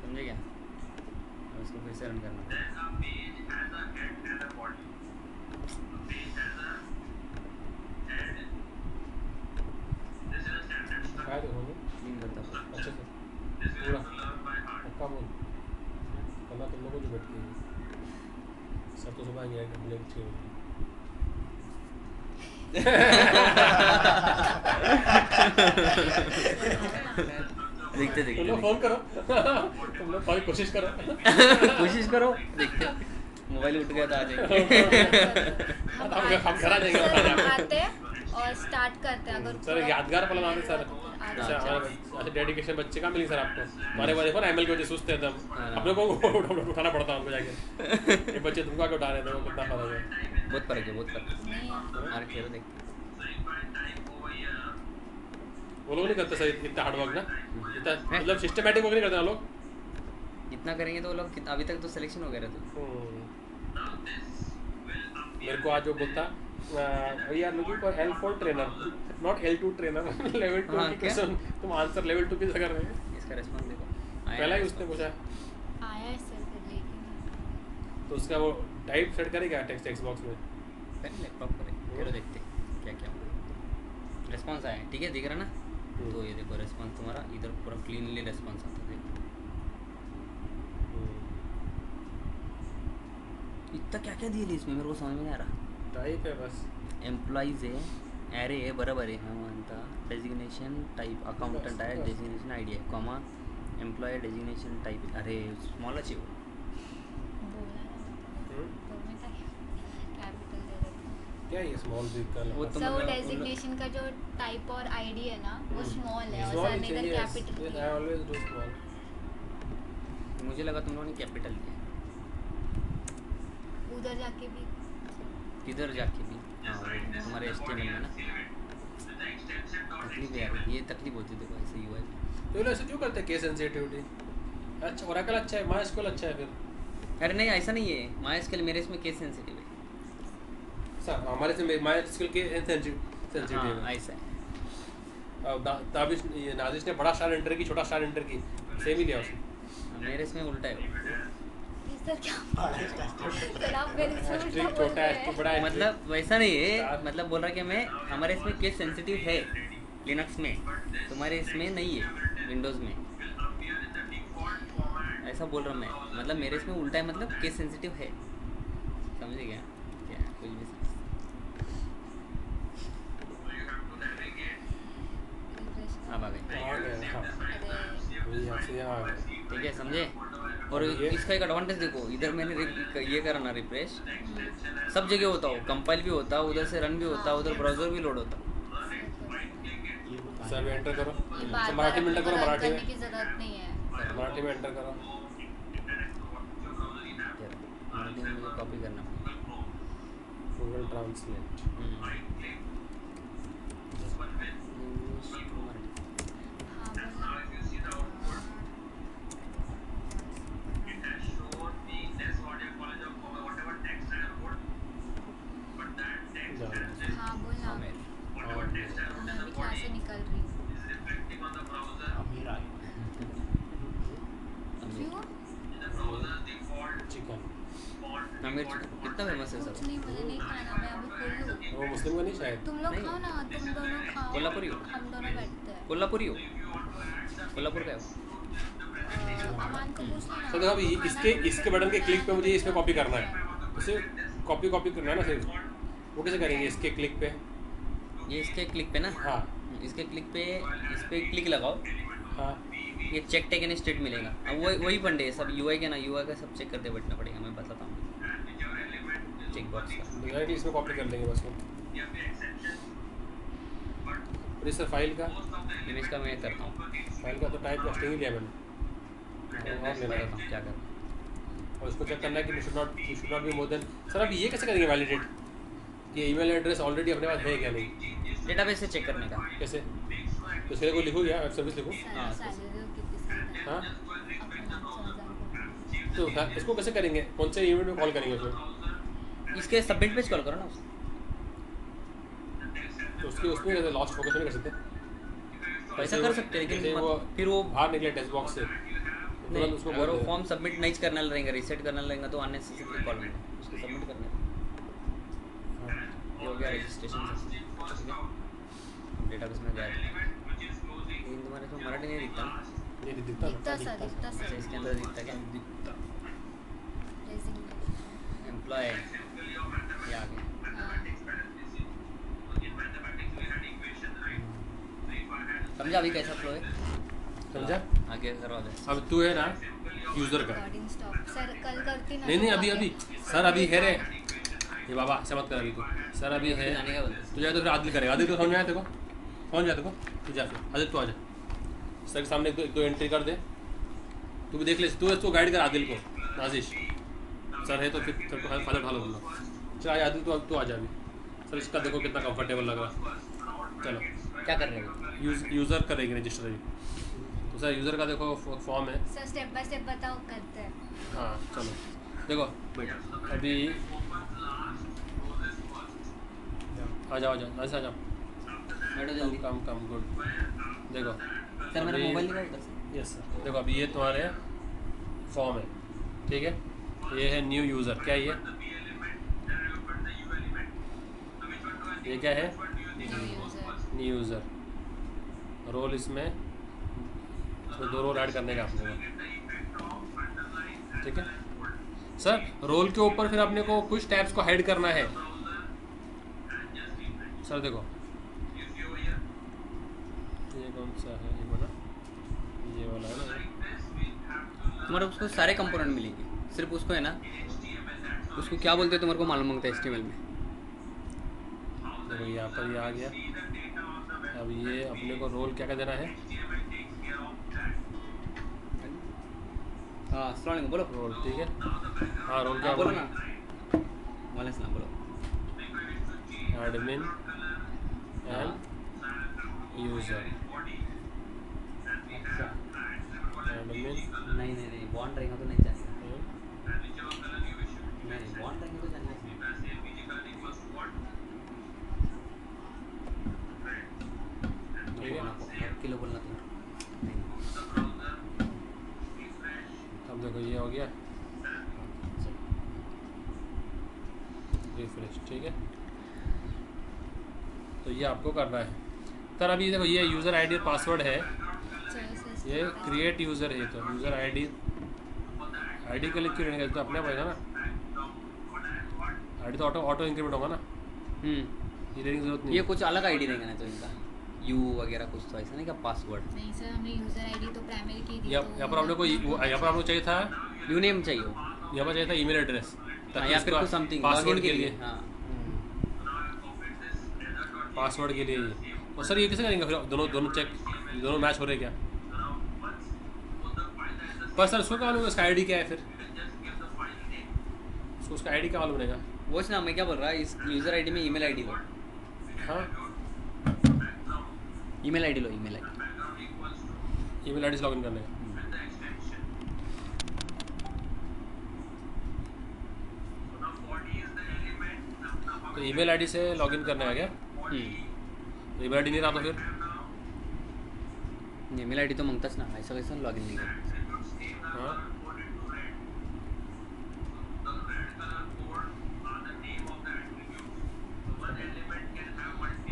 समझे क्या? और उसको फिर से रन करना। शायद होंगे। क्लीन करता हूँ। अच्छे से पूरा पक्का बोल करना तुम लोगों को जो बैठ के सब तो सुबह आएंगे 6 बजे। देखते तुम देखते लोग फोन करो तुम लोग कॉल कोशिश करो कोशिश करो, देखते मोबाइल उठ गया तो आ जाएंगे। हम करा देंगे आते हैं और स्टार्ट करते हैं। अगर सर यादगार पल हमारे सर अच्छा। अच्छा डेडिकेशन बच्चे का मिली सर आपको हमारे वजह पर एमएल की वजह सुस्त है तब हाँ। अपने को उठाना पड़ता है उनको जाके ये बच्चे तुमको आके उठा रहे थे वो कितना फर्क है। बहुत फर्क है, बहुत फर्क है। नहीं है। आर खेलो देखते। वो लोग नहीं करते सर इतना हार्डवर्क ना इतना मतलब सिस्टमेटिक वर्क नहीं करते वो लोग। इतना करेंगे तो वो लोग अभी तक तो सिलेक्शन हो गया रहता। मेरे को आज वो बोलता we are looking for L4 trainer not L2 trainer level 2 हाँ, की क्या? क्वेश्चन तुम आंसर लेवल 2 पे कर रहे हैं। इसका रेस्पॉन्स देखो। आया पहला ही है उसने पूछा आया है सर फिर लेकिन तो उसका वो टाइप सेट करेगा टेक्स्ट बॉक्स में। पहले लैपटॉप करें, चलो देखते क्या क्या रेस्पॉन्स आया है। ठीक है, दिख रहा ना? तो ये देखो रेस्पॉन्स तुम्हारा इधर पूरा क्लीनली रेस्पॉन्स आता है। देखो इतना क्या क्या दिए इसमें, मेरे को समझ में नहीं आ रहा। टाइप है बस एम्प्लॉईज आहे, ॲरे आहे, बरोबर आहे हा म्हणता. डेजिग्नेशन टाईप अकाउंटंट आहे, डेजिग्नेशन आय डी आहे, कॉमा एम्प्लॉय डेजिग्नेशन टाईप. अरे स्मॉलच आहे वो. बोला ना तो मैं कैपिटल दे देता क्या ये स्मॉल बिग का वो हूँ। तुम सर वो लोग- डेजिग्नेशन का जो टाइप और आईडी है ना वो स्मॉल है और स्मॉल सर ने इधर चाहिए capital I always do small. मुझे लगा तुम लोगों ने कैपिटल दिया. उधर जाके भी किधर जाके भी हाँ वो तुम्हारे HTML में ना तकलीफ है यार, ये तकलीफ होती है देखो ऐसे UI. तो लोग ऐसे क्यों करते हैं केस सेंसिटिविटी? अच्छा ओरेकल अच्छा है माइस्क्यूएल अच्छा है फिर। अरे नहीं ऐसा नहीं है, MySQL मेरे इसमें केस सेंसिटिव है. सर हमारे से माइस्क्यूएल के सेंसिटिव हाँ है। ऐसा है. अब ताबिश ये नाजिश ने बड़ा स्टार एंटर की छोटा स्टार एंटर की सेम ही लिया उसने। मेरे इसमें उल्टा है. सर क्या सर आप मेरे से उल्टा स्ट्रिक बोल छोटा रहे है तो हैं। बड़ा है। मतलब वैसा नहीं है, स्टार- मतलब बोल रहा कि मैं हमारे इसमें केस सेंसिटिव है लिनक्स में, तुम्हारे इसमें नहीं है विंडोज़ में. ऐसा बोल रहा मैं, मतलब मेरे इसमें उल्टा है, मतलब केस सेंसिटिव है. समझे क्या? क्या कुछ भी समझ. Refresh अब आ गए. आ गए, हाँ। अरे वही यहाँ से यहाँ आ गए। ठीक है समझे. और ये- इसका एक एडवांटेज देखो, इधर मैंने ये करा ना रिफ्रेश, सब जगह होता हो, कंपाइल भी होता, उधर से रन भी होता, उधर ब्राउजर भी लोड होता. सर भी एंटर करो ये तो बार मराठी में एंटर करो रन मराठी करने में की जरूरत नहीं है। मराठी में एंटर करो। मराठी में मुझे कॉपी करना पड़ेगा. Google translate English to Marathi. हाँ बोला। हाँ बोला। हाँ, मेरे. और मैं भी क्लास से निकल रही हूँ। अमीर आ क्यों? चिकन आमिर चिकन कितना फेमस है कुछ सब. नहीं, मुझे नहीं खाना, मैं अभी खोल लूँ। वो मुस्लिम का नहीं शायद। तुम लोग नहीं। खाओ ना, तुम दोनों खाओ। कोल्हापुरी हो? हम दोनों बैठते हैं। कोल्हापुरी हो? कोल्हापुर का हो? अमान को पूछ लेना। सर देखो अभी खाना इसके नहीं इसके बटन के क्लिक पे मुझे इसमें कॉपी करना है, उसे कॉपी करना है ना सिर्फ। वो कैसे करेंगे इसके क्लिक पे? ये इसके क्लिक पे ना, हाँ इसके क्लिक पे, इस पे क्लिक लगाओ, हाँ ये चेक टेक एंड स्टेट मिलेगा. अब वही फंडे है सब UI के ना, UI का सब चेक करते बैठना पड़ेगा. मैं बताता हूँ चेक बॉक्स का. डायरेक्टली इसमें कॉपी कर लेंगे बस वो। और इस फाइल का इमेज का मैं करता हूँ. तो टाइप कास्टिंग ही लिया मैंने और लेना बताता था। हूँ क्या करना. और उसको चेक करना है कि should not be more than. Sir अब ये कैसे करेंगे वैलिडेट कि ईमेल एड्रेस ऑलरेडी अपने पास है क्या नहीं? डेटाबेस से चेक करने का. कैसे? तो इसके लिए कोई लिखो या वेब सर्विस लिखो। हाँ, सैलरी कितनी सैलरी है? हाँ अपना 4,000 तो इसको कैसे करेंगे? कौन से इवेंट में कॉल करेंगे उसमें? इसके सबमिट पेज कॉल करो ना. तो उसके उसमें कैसे लॉस्ट फोकस नहीं कर सकते? ऐसा कर सकते हैं, लेकिन जैसे वो फिर वो बाहर निकले टेक्स्ट बॉक्स से तो तुरंत उसको अगर वो बोल फॉर्म सबमिट नहीं करना रहेगा, रीसेट करना रहेगा तो अननेसेसरी कॉल होगा. उसको सबमिट करना है. ये हो गया रजिस्ट्रेशन. ठीक है, डेटाबेस में गया. लेकिन तुम्हारे इसमें मराठी नहीं दिखता ना. नहीं दिखता ना। दिखता सर, दिखता अच्छा, सर। इसके अंदर दिखता क्या? Resignation. फ्लो है ये आ गया। समझा अभी कैसा फ्लो है? समझा? आगे करवा दे। अब तू है ना यूज़र का, रिकॉर्डिंग स्टॉप सर कल करती ना। नहीं अभी सर अभी है रे, ये बाबा ऐसा मत कर अभी तू, सर अभी है जाने का बोलते तू जाए तो फिर आदिल करेगा। आदिल को समझ में आया तेरे को? समझ में आया तेरे को? तू जा फिर आदिल, तू आ जा सर के सामने एक दो एंट्री कर दे, तू भी देख ले, तू इसको गाइड कर आदिल को। नाजिश सर है तो फिर तेरे को फायदा उठा लो दूँगा। चल आ आदिल, तू आ जा अभी। सर इसका देखो कितना कंफर्टेबल लग रहा है। चलो क्या कर रहे हो? यूज़र करेंगे रजिस्टर अभी, तो सर यूज़र का देखो फॉर्म है। सर स्टेप बाय स्टेप बताओ करते हैं। हाँ चलो देखो अभी आ जाओ ऐसे आ जाओ, बैठो जल्दी। Come good. देखो सर मेरा अभी- मोबाइल निकाल उधर से। यस सर, देखो अभी ये तुम्हारे फॉर्म है, ठीक है। ये है न्यू यूज़र, क्या ये क्या है? न्यू यूज़र रोल, इसमें 2 रोल ऐड करने का अपने को, ठीक है सर। रोल के ऊपर फिर अपने को कुछ टैब्स को हाइड करना है सर। देखो ये कौन सा है, ये वाला, ये वाला है ना। तुम्हारे उसको सारे कंपोनेंट मिलेंगे, सिर्फ उसको है ना, उसको क्या बोलते हैं तुम्हारे को मालूम होता है HTML में। देखो यहाँ पर ये आ गया। अब ये अपने को रोल क्या देना है? हाँ अस्सलाम बोलो। रोल, ठीक है। हाँ रोल क्या बोलो ना, वाले सलाम बोलो। एडमिन एंड यूज़र, एडमिन नहीं बॉन्ड रहेगा तो नहीं जाएगा। नहीं बॉन्ड रहेगा तो जाएगा। ठीक है। किलो बोलना तुम। अब देखो ये हो गया रिफ्रेश, ठीक है। तो ये आपको करना है सर। अभी देखो ये यूज़र आईडी और पासवर्ड है, ये क्रिएट यूज़र है, तो यूज़र आईडी के लिए क्यों रहने का, तो अपने आप आएगा ना। आईडी तो ऑटो इंक्रीमेंट होगा ना, ये लेने की जरूरत नहीं ये है। कुछ अलग आईडी रहेगा ना तो इनका यू वगैरह कुछ तो ऐसा नहीं क्या पासवर्ड। नहीं सर हमने यूजर आईडी तो प्राइमरी की थी। यहाँ पर आपको चाहिए था, यू नेम चाहिए हो। यहाँ पर चाहिए था ईमेल एड्रेस, या फिर कुछ समथिंग पासवर्ड के लिए, हाँ पासवर्ड के लिए। और सर ये कैसे करेंगे फिर? दोनों चेक, दोनों मैच हो रहे क्या? पर सर उसको क्या मालूम उसका आईडी क्या है फिर? उसका आईडी क्या मालूम रहेगा? वो ना मैं क्या बोल रहा है, इस यूजर आईडी में ईमेल आईडी लो। हाँ ईमेल आईडी लो, ईमेल आईडी। ईमेल आईडी से लॉगिन करने का। तो ईमेल आईडी से लॉगिन करने आ गया। ईमेल आईडी नहीं रहा तो फिर ईमेल आईडी तो मांगताच ना, ऐसा कैसा लॉगिन नहीं कर। हाँ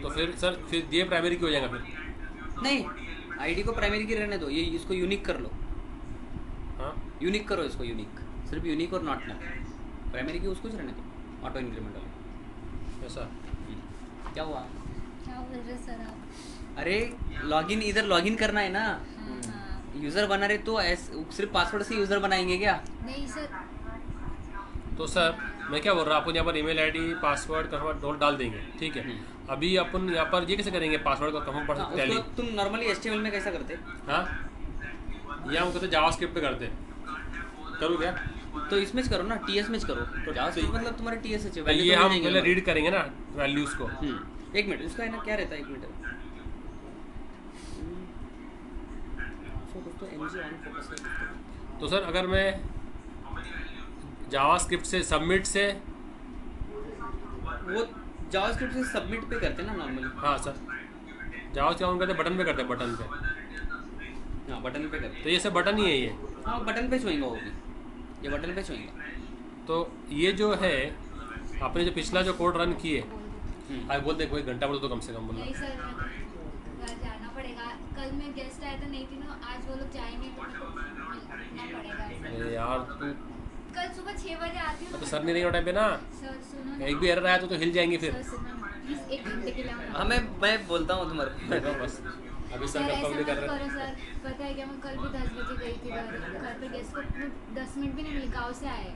तो फिर सर फिर ये प्राइमरी क्यों हो जाएगा फिर? नहीं आईडी को प्राइमरी की रहने दो, ये इसको यूनिक कर लो। हाँ यूनिक करो इसको, यूनिक, सिर्फ यूनिक और नॉट ना। प्राइमरी की उसको रहने दो, ऑटो इंक्रीमेंट वाले। ऐसा क्या हुआ? क्या बोल रहे सर आप? अरे लॉगिन, इधर लॉगिन करना है ना। हाँ। यूजर बना रहे तो सिर्फ पासवर्ड से यूजर बनाएंगे क्या? नहीं सर तो सर मैं क्या बोल रहा हूँ, अपन यहाँ पर ईमेल आईडी पासवर्ड कंफर्म डाल देंगे, ठीक है। अभी अपन यहाँ पर ये कैसे करेंगे पासवर्ड को कंफर्म पढ़ सकते उसको तुम नॉर्मली HTML में कैसा करते? हाँ या हम कहते जावास्क्रिप्ट पे करते, करूँ क्या? तो इसमें करो ना, TS में करो। तो जावास्क्रिप्ट मतलब तुम्हारे TS तो ये हम पहले रीड करेंगे ना वैल्यूज़ को। एक मिनट, उसका है ना क्या रहता है, एक मिनट। तो सर अगर मैं जावास्क्रिप्ट से सबमिट से, वो जावास्क्रिप्ट से सबमिट पे करते हैं ना नॉर्मली। हाँ सर जावास्क्रिप्ट ऑन करते बटन पे करते हैं, बटन पे। हाँ बटन पे करते तो ये सब बटन ही है ये। हैं। हाँ बटन पे छुएंगे, वो भी ये बटन पे छुएंगे। तो ये जो है आपने जो पिछला जो कोड रन किए, आज बोल दे कोई घंटा बोल तो कम से कम बोलना। नहीं सर मेरे को घर जाना पड़ेगा। कल मैं गेस्ट आया था नहीं थी ना, आज वो लोग जाएंगे तो मेरे को मिलना पड़ेगा। अरे यार तू कल सुबह 6 बजे आती हूँ तो सर नहीं रहेंगे टाइम पे ना, सर सुनो ना। एक भी एरर आया तो हिल जाएंगी फिर। सर सुनो ना प्लीज 1 घंटे के लिए आओ ना। हाँ मैं बोलता हूँ तुम्हारे को। बस अभी सर सर ऐसा कंफर्म नहीं मत कर रहे। करो सर, पता है क्या मैं कल भी 10 बजे गई थी घर पे, गेस्ट को 10 मिनट भी नहीं मिले, गाँव से आए,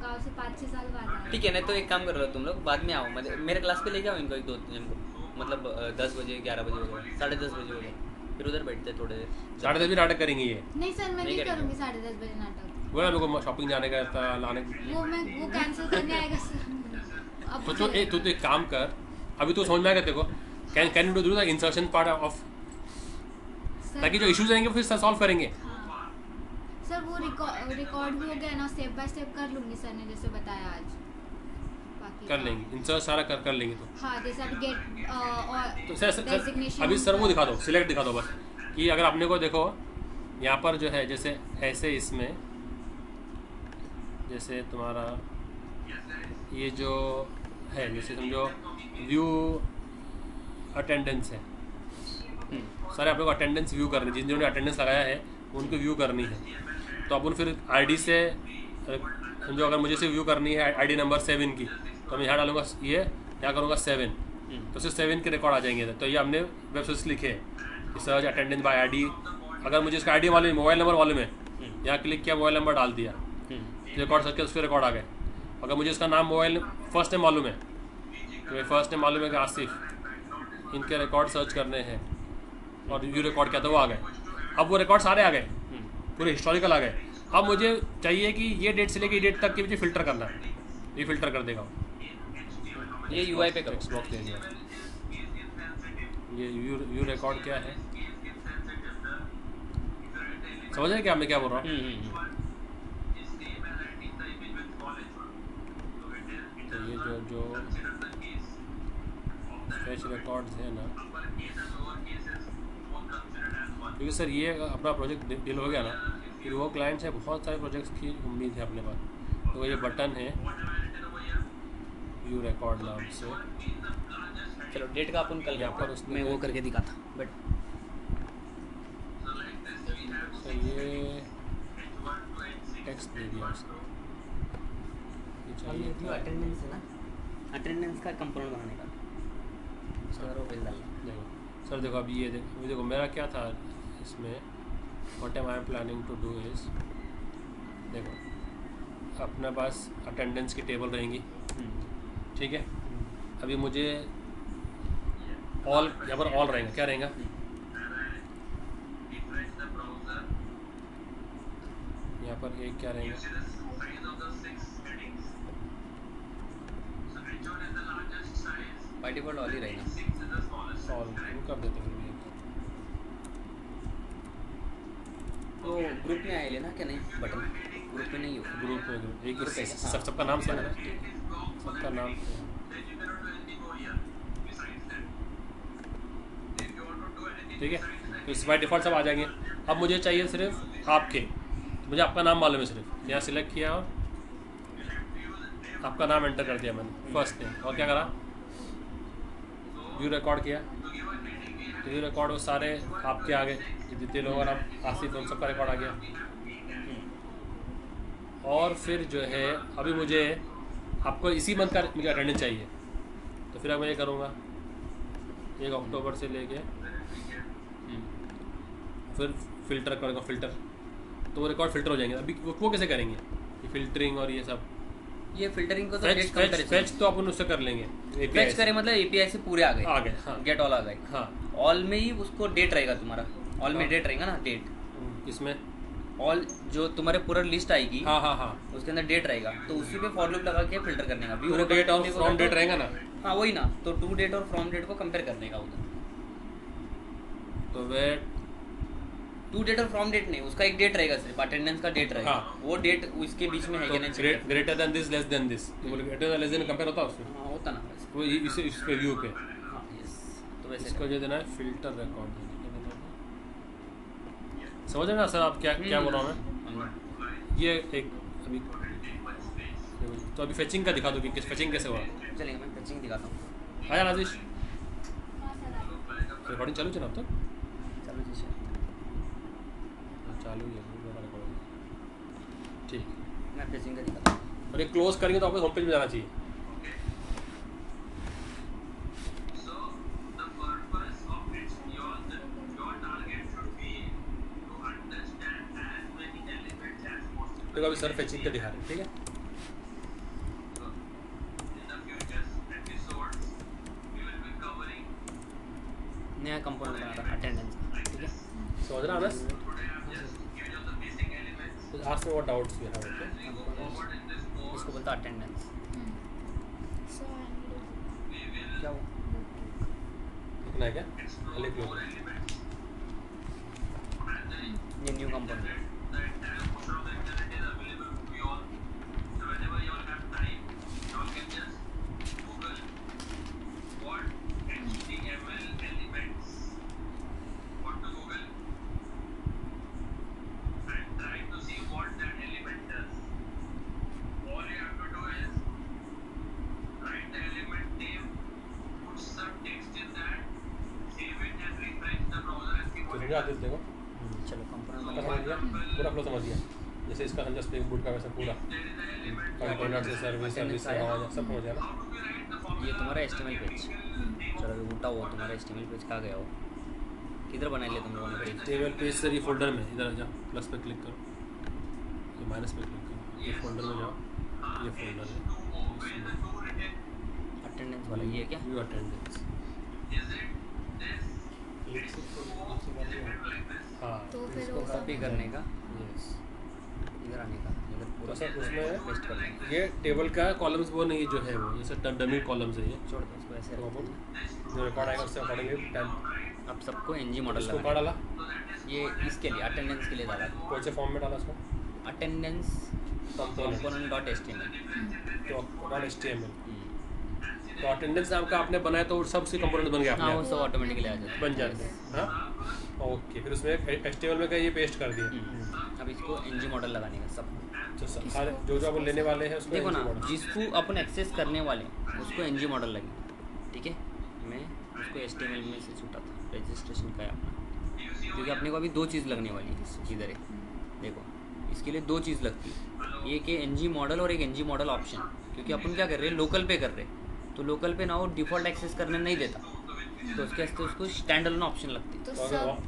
गाँव से 5-6 साल बाद आए। ठीक है ना, तो एक काम करो तुम लोग, बाद में आओ, मतलब मेरे क्लास पे लेके आओ इनको, एक दो इनको, मतलब 10 बजे 11 बजे वगैरह, 10:30 बजे वगैरह, फिर उधर बैठते हैं थोड़ी देर। 10:30 भी नाटक करेंगी ये। नहीं सर मैं नहीं नहीं करेंगे। करूँगी 10:30 बजे नाटक, बोला मेरे को शॉपिंग जाने का था, लाने वो कैंसिल करने आएगा सर। अब तो तू तो एक काम कर, अभी तो समझ में आएगा तेरे को, can you do the insertion part of, sir, ताकि जो इश्यूज आएंगे फिर सॉल्व करेंगे। हाँ। सर वो रिकॉर्ड भी हो गया ना, स्टेप बाय स्टेप कर लूँगी सर ने जैसे बताया आज, बाकी कर लेंगे इंसर्ट सारा कर लेंगे तो। हाँ जैसे अभी गेट और तो सर डेजिग्नेशन अभी सर वो दिखा दो, सिलेक्ट दिखा दो बस, कि अगर आपने को देखो यहाँ पर जो है, जैसे ऐसे इसमें जैसे तुम्हारा ये जो है, जैसे समझो व्यू अटेंडेंस है, सारे आप लोग अटेंडेंस व्यू करनी, जिन्होंने अटेंडेंस लगाया है उनको व्यू करनी है। तो अपन फिर आईडी से समझो, अगर मुझे से व्यू करनी है आईडी नंबर 7 की, तो मैं यहाँ डालूंगा ये, यहाँ करूँगा 7, तो सिर्फ 7 के रिकॉर्ड आ जाएंगे। तो ये हमने वेब सर्च लिखे है, सर्च अटेंडेंस बाय आईडी। अगर मुझे इसका आईडी मालूम है, मोबाइल नंबर मालूम है, यहाँ क्लिक किया, मोबाइल नंबर डाल दिया, रिकॉर्ड सर्च किया, उसके रिकॉर्ड आ गए। अगर मुझे इसका नाम मोबाइल फर्स्ट नेम मालूम है, तो फर्स्ट नेम मालूम है कि आसिफ, इनके रिकॉर्ड सर्च करने हैं और व्यू रिकॉर्ड किया तो वो आ गए। अब वो रिकॉर्ड सारे आ गए, पूरे हिस्टोरिकल आ गए। अब मुझे चाहिए कि ये डेट से लेकर ये डेट तक की मुझे फ़िल्टर करना है, ये फ़िल्टर कर देगा ये यूआई पे करो। टेक्स्ट बॉक्स दे दिया। ये व्यू रिकॉर्ड क्या है, समझ रहे क्या मैं क्या बोल रहा हूँ? तो ये जो फैच रिकॉर्ड्स है ना, क्योंकि सर ये अपना प्रोजेक्ट डील हो गया ना, फिर वो क्लाइंट से बहुत सारे प्रोजेक्ट्स की उम्मीद है अपने पास। तो ये बटन है व्यू रिकॉर्ड नाम से, चलो डेट का अपन कल यहाँ पर उसने मैं वो करके दिखा था, बट तो ये टेक्स्ट दे दिया उसने, ये चाहिए था। अटेंडेंस है ना, अटेंडेंस का कंपोनेंट बनाने का, उसका वो पेज डालना। देखो सर, देखो अभी ये देखो, अभी देखो मेरा क्या था इसमें, what am I am planning to do is, देखो अपने पास अटेंडेंस की टेबल रहेंगी, ठीक है। अभी मुझे ऑल, यहाँ पर ऑल रहेगा, क्या रहेगा, यहाँ पर एक क्या रहेगा, बाय डिफॉल्ट ऑल ही रहेगा। ऑल कर देते हैं फिर तो ग्रुप में आए लेना क्या नहीं, बटन ग्रुप में नहीं हो, ग्रुप में एक Group है, हाँ। सबका नाम से है ना, सबका नाम से। ठीक है, तो इस बाय डिफ़ॉल्ट सब आ जाएंगे। अब मुझे चाहिए सिर्फ आपके, मुझे आपका नाम मालूम है, सिर्फ यहाँ सिलेक्ट किया और आपका नाम एंटर कर दिया मैंने, फर्स्ट नेम, और क्या करा, व्यू रिकॉर्ड किया, तो व्यू रिकॉर्ड वो सारे आपके आ गए, जितने लोग और आप आसिफ उन सबका रिकॉर्ड आ गया। और फिर जो है अभी मुझे आपको इसी मंथ का मुझे अटेंडेंस चाहिए, तो फिर अब मैं ये करूँगा 1 अक्टूबर से लेके फिर फ़िल्टर करूँगा, फ़िल्टर, तो वो रिकॉर्ड फ़िल्टर हो जाएंगे। अभी वो कैसे करेंगे, ये फ़िल्टरिंग और ये सब, ये फिल्टरिंग को तो डेट कंपैरिजन, फैच तो अपन उससे कर लेंगे, फैच करें मतलब एपीआई से पूरे आ गए, हाँ। गेट ऑल आ गए, हाँ, ऑल में ही उसको डेट रहेगा तुम्हारा, ऑल में हाँ। डेट रहेगा ना, डेट इसमें ऑल जो तुम्हारे पूरा लिस्ट आएगी, हाँ हाँ हाँ, उसके अंदर डेट रहेगा, तो उसी पे फॉर लूप लगा के फिल्टर करने का, पूरे डेट और फ्रॉम डेट रहेगा ना, हाँ वही ना, तो टू डेट और फ्रॉम डेट को कंपेयर करने का उधर, तो वे टू डेट और फ्रॉम डेट नहीं, उसका एक डेट रहेगा, सिर्फ अटेंडेंस का डेट रहेगा, हाँ। वो डेट उसके बीच में है कि नहीं, greater than this, less than this, तो बोले greater than less than compare होता है उसमें, हाँ होता ना वैसे, वो इस पे व्यू पे हाँ यस, तो वैसे इसको जो देना है फ़िल्टर रिकॉर्ड, समझ रहे ना सर आप क्या बोल रहा हूँ मैं? ये एक अभी तो अभी फेचिंग का दिखा दो कि फेचिंग कैसे हुआ। चलेंगे, मैं पिचिंग दिखाता हूँ। आया राजेश, हाँ सर आ गए। रिकॉर्डिंग चालू चला अब तक, चलो जी सर। चालू ही है रिकॉर्डिंग, ठीक। मैं फेचिंग का दिखाता हूँ। और ये क्लोज करेंगे तो वापस होम पेज में जाना चाहिए। So the purpose of it, your target should be to understand as many elements as possible. देखो अभी सर फेचिंग का दिखा रहे हैं, ठीक है। So in the future episodes, we will be covering. नया कंपोनेंट बना रहा अटेंडेंस का, ठीक है। समझ रहा है ना? Today I'm just giving you the basic elements. तो ask me what doubts you have, okay? As we go forward in this course, इसको बोलता attendance. So I need we will क्या हुआ? लिखना है क्या? explore लिख लो। more elements. And then ये new component. the entire portion of the internet is available to you all. So whenever you all have time, you all can just Google what HTML elements. What to Google and try to see what that element does. All you have to do is write the element name, put some text in that, save it and refresh the browser and see तो what it समझा does. आदित्य को? चलो कंपोनेंट समझ बना गया? पूरा फ्लो समझ गया। जैसे इसका समझा स्प्रिंग बूट का वैसा पूरा There is an element. Component से सर्विस से आवाज सब समझ गया ना? How do we write the formula? ये तुम्हारा HTML पेज। चलो अभी उल्टा हुआ, तुम्हारा HTML पेज कहाँ गया हो? किधर बना लिया तुम लोगों ने पेज? टेबल पेज से ये फोल्डर में इधर आ जाओ, प्लस पे क्लिक करो, ये माइनस पे क्लिक करो, ये फोल्डर में जाओ, ये फोल्डर है अटेंडेंस वाला ये है क्या? View attendance. Is it this? Is it like this? हाँ तो फिर इसको वो कॉपी करने का, यस। इधर आने का, इधर पूरा तो सर उसमें पेस्ट कर देंगे। ये टेबल का कॉलम्स वो नहीं, जो है वो जैसे डमी कॉलम्स है ये। छोड़ दो उसको ऐसे तो रखो। अपन जो रिकॉर्ड आएगा उससे अकॉर्डिंगली टाइम अब सबको NG मॉडल इसको लगा। कहाँ डाला, ये इसके लिए अटेंडेंस के लिए डाला। कौन से फॉर्म में डाला उसको? Attendance component dot HTML। तो डॉट HTML। तो अटेंडेंस नाम का आपने बनाया तो सब उसके कंपोनेंट बन गया हाँ वो आपने, सब ऑटोमेटिकली आ जाता है। बन जाते हैं। हाँ ओके, फिर उसमें HTML में का ये पेस्ट कर दिया। अब इसको NG मॉडल लगाने का सब। तो सारे जो जो अपन लेने वाले हैं उसको देखो ना, NG मॉडल। जिसको अपन एक्सेस करने वाले हैं, उसको NG मॉडल लगेगा, ठीक है। मैं उसको HTML में से छूटा था, रजिस्ट्रेशन का है अपना, क्योंकि अपने को अभी दो चीज़ लगने वाली है इधर है। देखो इसके लिए दो चीज़ लगती है, एक है NG मॉडल और एक NG मॉडल ऑप्शन। क्योंकि अपन क्या कर रहे हैं, लोकल पे कर रहे हैं, तो लोकल पे ना वो डिफ़ॉल्ट एक्सेस करने नहीं देता, तो उसके वास्ते उसको स्टैंड अलोन ऑप्शन लगती है। तो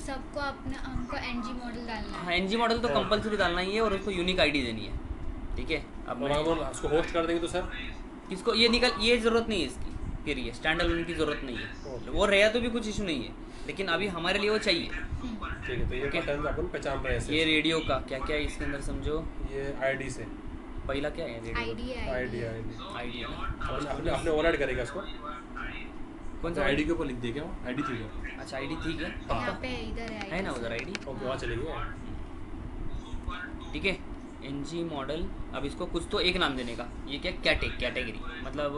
सबको अपना हमको NG मॉडल डालना है। हाँ NG मॉडल तो कंपलसरी डालना ही है और उसको यूनिक आईडी देनी है, ठीक है। अब और अगर उसको होस्ट कर देंगे तो सर इसको ये ज़रूरत नहीं है इसकी, फिर ये स्टैंड अलोन की ज़रूरत नहीं है। वो रहा तो भी कुछ इशू नहीं है, लेकिन अभी हमारे लिए वो चाहिए। ठीक है। तो ये Okay. पैटर्न अपन पहचान रहे हैं ये रेडियो का क्या क्या है इसके अंदर समझो। ये आईडी से पहला क्या है रेडियो? आईडी है आईडी आईडी है ना? अपने अपने ओवरराइड करेगा उसको। कौन सा आईडी के ऊपर लिख दिया क्या वो? आईडी थी क्या? अच्छा आईडी ठीक है, यहाँ पे इधर है ना उधर आईडी, ओके वहाँ चलेगी। ठीक है। NG मॉडल, अब इसको कुछ तो एक नाम देने का। ये क्या कैटेगरी मतलब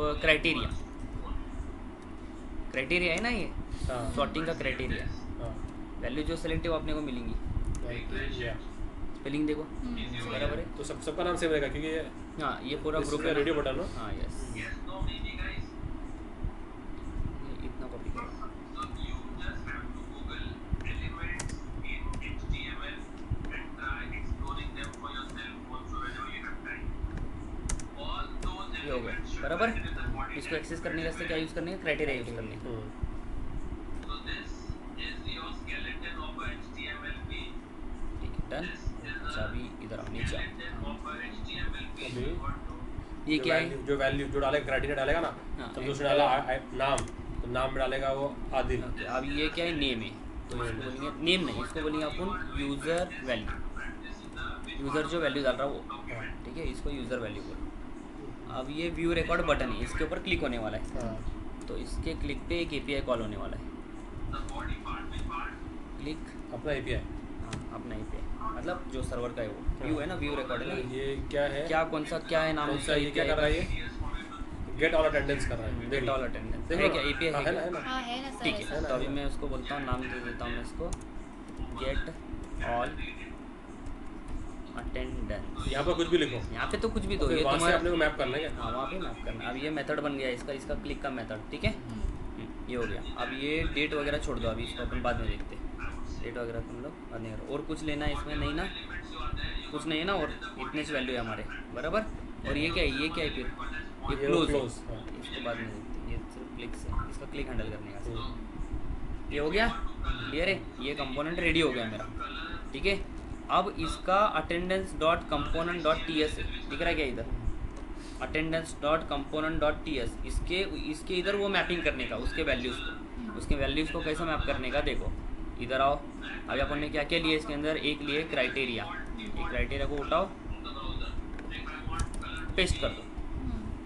क्राइटेरिया है ना, ये हाँ सॉर्टिंग का क्राइटेरिया। हाँ वैल्यू जो सेलेक्ट है वो अपने को मिलेंगी। या स्पेलिंग देखो बराबर है। तो सबका नाम सेम रहेगा क्योंकि ये हाँ ये पूरा ग्रुप है रेडियो बटन हो। हाँ यस, इतना कॉपी करो। So you just have to Google elements in HTML and try exploring them for yourself also whenever you have time. All those ये हो गया elements should बराबर। be in the body. इसको एक्सेस करने के वास्ते क्या यूज़ करने का, क्राइटेरिया यूज़ करने का। So this is your skeleton of a HTML page. ठीक है डन। अच्छा अभी इधर आओ नीचे आओ। Skeleton of a HTML page. अभी You want to ये क्या है? जो वैल्यू जो डालेगा क्राइटेरिया डालेगा ना, हाँ, तब उसने डाला नाम, तो नाम में डालेगा वो आदिल। ओके, अब ये क्या है, नेम है। तो इसको बोलेंगे नेम नहीं, इसको बोलेंगे अपन यूज़र वैल्यू। यूज़र जो वैल्यू डाल रहा है वो, ठीक है, इसको यूज़र वैल्यू बोलो। अब ये व्यू रिकॉर्ड बटन है, इसके ऊपर क्लिक होने वाला है। हाँ तो इसके क्लिक पे एक API कॉल होने वाला है। the body part by part. Click, अपना API। हाँ अपना API मतलब जो सर्वर का है वो व्यू है ना, व्यू रिकॉर्ड है ना। ये क्या है? क्या कौन सा क्या है नाम कौन उसका? सा ये क्या कर रहा है? ये गेट ऑल अटेंडेंस कर रहा है। गेट ऑल अटेंडेंस देखो है ना, क्या? API हाँ, है है ना, क्या? है ना। हाँ है ना सर ठीक ऐसा। है, तो अभी मैं उसको बोलता हूँ, नाम दे देता हूँ मैं इसको गेट ऑल अटेंडेंस। यहाँ पर कुछ भी लिखो। यहाँ पे तो कुछ भी दो, फिर ये वहाँ से तुम्हारा अपने को मैप करना है क्या? हाँ वहाँ पे मैप करना। अब ये मेथड बन गया इसका क्लिक का मेथड, ठीक है। ये हो गया। अब ये डेट वगैरह छोड़ दो, अभी इसको अपन बाद में देखते हैं। डेट वगैरह तुम लोग और नहीं करो। और कुछ लेना है इसमें नहीं ना, कुछ नहीं है ना, और इतने से वैल्यू है हमारे बराबर। और ये क्या है, ये क्या है फिर, ये क्लोज है, हाँ। इसके बाद में देखते हैं, ये सिर्फ क्लिक से, इसका क्लिक हैंडल करने का। ये हो गया क्लियर है, ये कंपोनेंट रेडी हो गया मेरा, ठीक है। अब इसका attendance dot component dot T S दिख रहा है क्या इधर, attendance dot component dot T S, इसके इधर वो मैपिंग करने का उसके वैल्यूज़ को, उसके वैल्यूज़ को कैसे मैप करने का देखो। इधर आओ, अभी अपन ने क्या क्या लिया इसके अंदर, एक लिए क्राइटेरिया, एक क्राइटेरिया को उठाओ पेस्ट कर दो,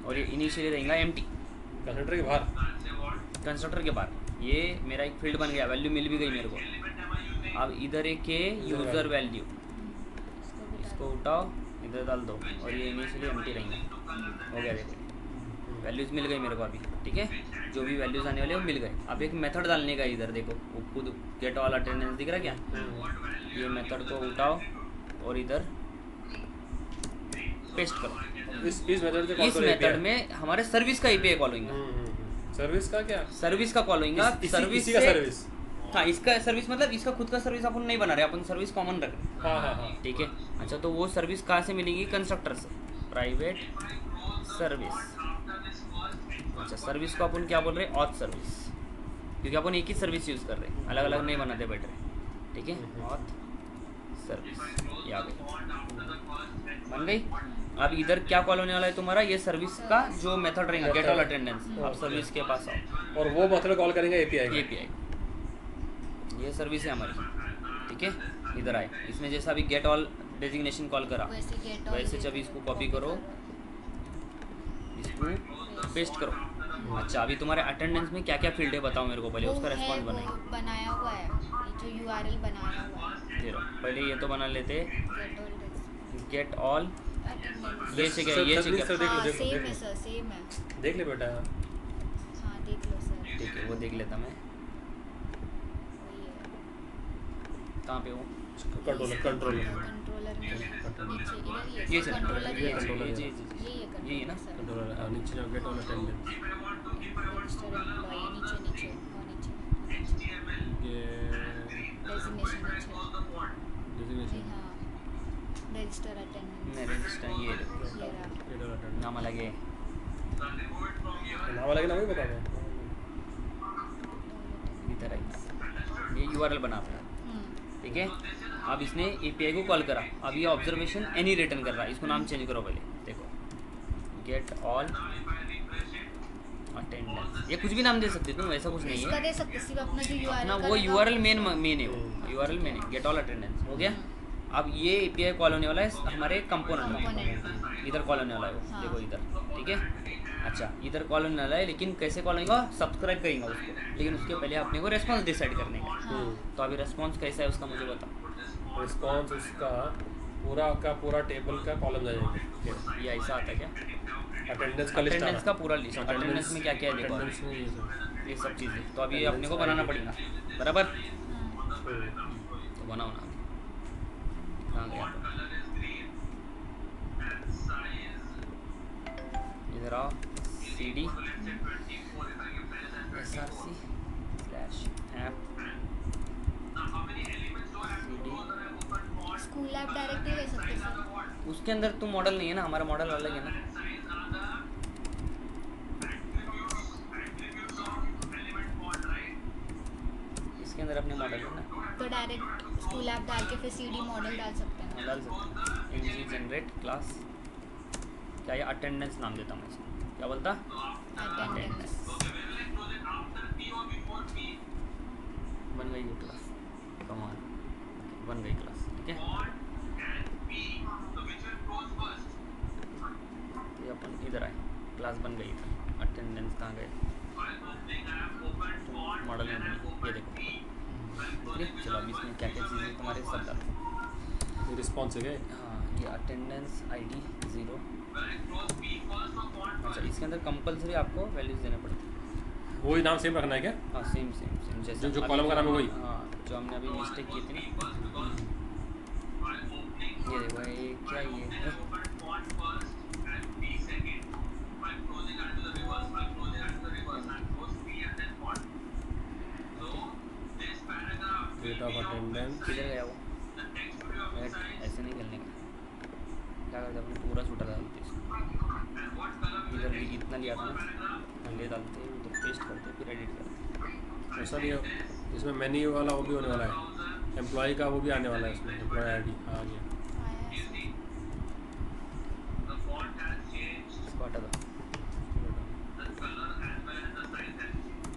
और ये इनिशियली रहेगा एम्प्टी कंस्ट्रक्टर के बाहर, कंस्ट्रक्टर के बाहर। ये मेरा एक फील्ड बन गया, वैल्यू मिल भी गई मेरे को। अब इधर एक है यूज़र वैल्यू, इसको उठाओ इधर डाल दो, और ये इनिशियली एम्प्टी रहेंगे, हो गया देखो वैल्यूज़ मिल गई मेरे को अभी, ठीक है। जो भी वैल्यूज़ आने वाले वो मिल गए। अब एक मेथड डालने का इधर देखो, वो खुद गेट ऑल अटेंडेंस दिख रहा क्या, ये मेथड को उठाओ और इधर पेस्ट करो। इस मेथड से इस मेथड में हमारे सर्विस का एपीआई कॉल होगा, सर्विस का क्या, सर्विस का कॉल होगा, सर्विस इसी का से सर्विस, हाँ इसका सर्विस मतलब इसका खुद का सर्विस अपन नहीं बना रहे, अपन सर्विस कॉमन रख रहे हैं, हाँ हाँ हाँ, ठीक है। अच्छा तो वो सर्विस कहाँ से मिलेगी, कंस्ट्रक्टर से, प्राइवेट सर्विस। अच्छा सर्विस को अपन क्या बोल रहे हैं, ऑथ सर्विस, क्योंकि अपन एक ही सर्विस यूज़ कर रहे हैं, अलग अलग नहीं बनाते बैठ रहे, ठीक है। ऑथ सर्विस ये आ गई, बन गई। अब इधर क्या कॉल होने वाला है तुम्हारा, ये सर्विस का जो मेथड रहेगा गेट ऑल अटेंडेंस। अब सर्विस के पास आओ और वो मतलब कॉल करेंगे एपीआई, एपीआई ये सर्विस है हमारी, ठीक है। इधर आए, इसमें जैसा अभी गेट ऑल डेजिग्नेशन कॉल करा वैसे जब इसको कॉपी करो, इसको पेस्ट करो। अच्छा अभी तुम्हारे अटेंडेंस में क्या क्या फील्ड है बताओ मेरे को, पहले उसका रेस्पॉन्स बनाएंगे। बनाया हुआ है, ये जो यूआरएल बनाया हुआ है, चलो पहले ये तो बना लेते, गेट ऑल अटेंडेंस। ये से क्या, ये से क्या, सर देख लो, हाँ देख लो, सेम देख है लो। सर, सेम है। देख ले बेटा, हाँ देख लो सर, ठीक है वो देख लेता मैं, वही है। कहाँ पे वो, कंट्रोलर कंट्रोलर कंट्रोलर में नीचे इधर ही है ये सर, से कंट्रोलर ही है, कंट्रोलर ये यही है ना कंट्रोलर सर। कंट्रोलर नीचे जाओ, get all attendance, register employee नीचे नीचे और नीचे ये डेजिग्नेशन नीचे, डेजिग्नेशन, हाँ रजिस्टर अटेंडेंस मैं रजिस्टर ये देखो, ये रहा। गेट ऑल अटेंडेंस, नाम अलग है, नाम अलग ना वही बता दो, इधर आइए, ये यूआरएल बना अपना, ठीक है। अब इसने एपीआई को कॉल करा, अब ये ऑब्जर्वेशन एनी रिटर्न कर रहा है, इसको नाम चेंज करो पहले, देखो गेट ऑल अटेंडेंस, ये कुछ भी नाम दे सकते तुम, ऐसा कुछ नहीं इसका है दे सकते सिर्फ अपना जो यूआरएल ना, वो यूआरएल मेन है, वो यूआरएल मेन है, गेट ऑल अटेंडेंस हो गया। अब ये एपीआई कॉल होने वाला है हमारे कंपोनेंट, इधर कॉल होने वाला है वो, हाँ। देखो इधर, ठीक है। अच्छा इधर कॉल होने वाला है, लेकिन कैसे कॉल होगा, सब्सक्राइब करेंगे उसको, लेकिन उसके पहले अपने को रेस्पॉन्स डिसाइड करने का। हाँ तो अभी रेस्पॉन्स कैसा है उसका मुझे बताओ, रिस्पॉन्स उसका पूरा का पूरा टेबल का कॉलम जाएगा, ये ऐसा आता है क्या, अटेंडेंस का लिस्ट अटेंडेंस का पूरा लिस्ट, अटेंडेंस में क्या क्या है देखो, अटेंडेंस में ये सब, ये सब चीज़ें तो अभी ये अपने को बनाना पड़ेगा बराबर, हाँ तो बनाओ ना, कहाँ गया इधर आओ, C D S R C slash app C D, school app direct ले सकते सर। उसके अंदर तो मॉडल नहीं है ना, हमारा मॉडल अलग है ना, इसके अंदर अपने मॉडल है ना, तो डायरेक्ट स्कूल ऐप डाल के फिर सीडी मॉडल डाल सकते हैं। डाल सकते हैं एनजी जनरेट क्लास, क्या ये अटेंडेंस नाम देता मैं इसको, क्या बोलता अटेंडेंस बन गई ये क्लास, कमाल बन गई क्लास, ठीक है। ये अपन इधर आए, क्लास बन गई इधर, अटेंडेंस कहाँ गए, मॉडल में बनी, ये देखो, ठीक है। चलो अब इसमें क्या क्या चीज़ें तुम्हारे सब डालो, ये रिस्पॉन्स है, हाँ ये अटेंडेंस आईडी 0। अच्छा इसके अंदर कंपलसरी आपको वैल्यूज देने पड़ते हैं, वही नाम सेम रखना है क्या, हाँ सेम जैसे जो अभी कॉलम का नाम है वही, हाँ जो हमने अभी मिस्टेक की थी ना, ये देखो ये क्या ये है? डेट ऑफ अटेंडेंस किधर गया वो? ऐसे नहीं करने का, क्या करते अपने पूरा छूटा डालते इसको, इधर भी इतना लिया था ना, ले डालते उधर पेस्ट करते फिर एडिट करते। ऐसा नहीं हो, इसमें मेन्यू वाला वो भी होने वाला है, एम्प्लॉय का वो भी आने वाला है इसमें, एम्प्लॉय आईडी आ गया। The font has changed. इसको हटा दो। The color as well as the size has changed.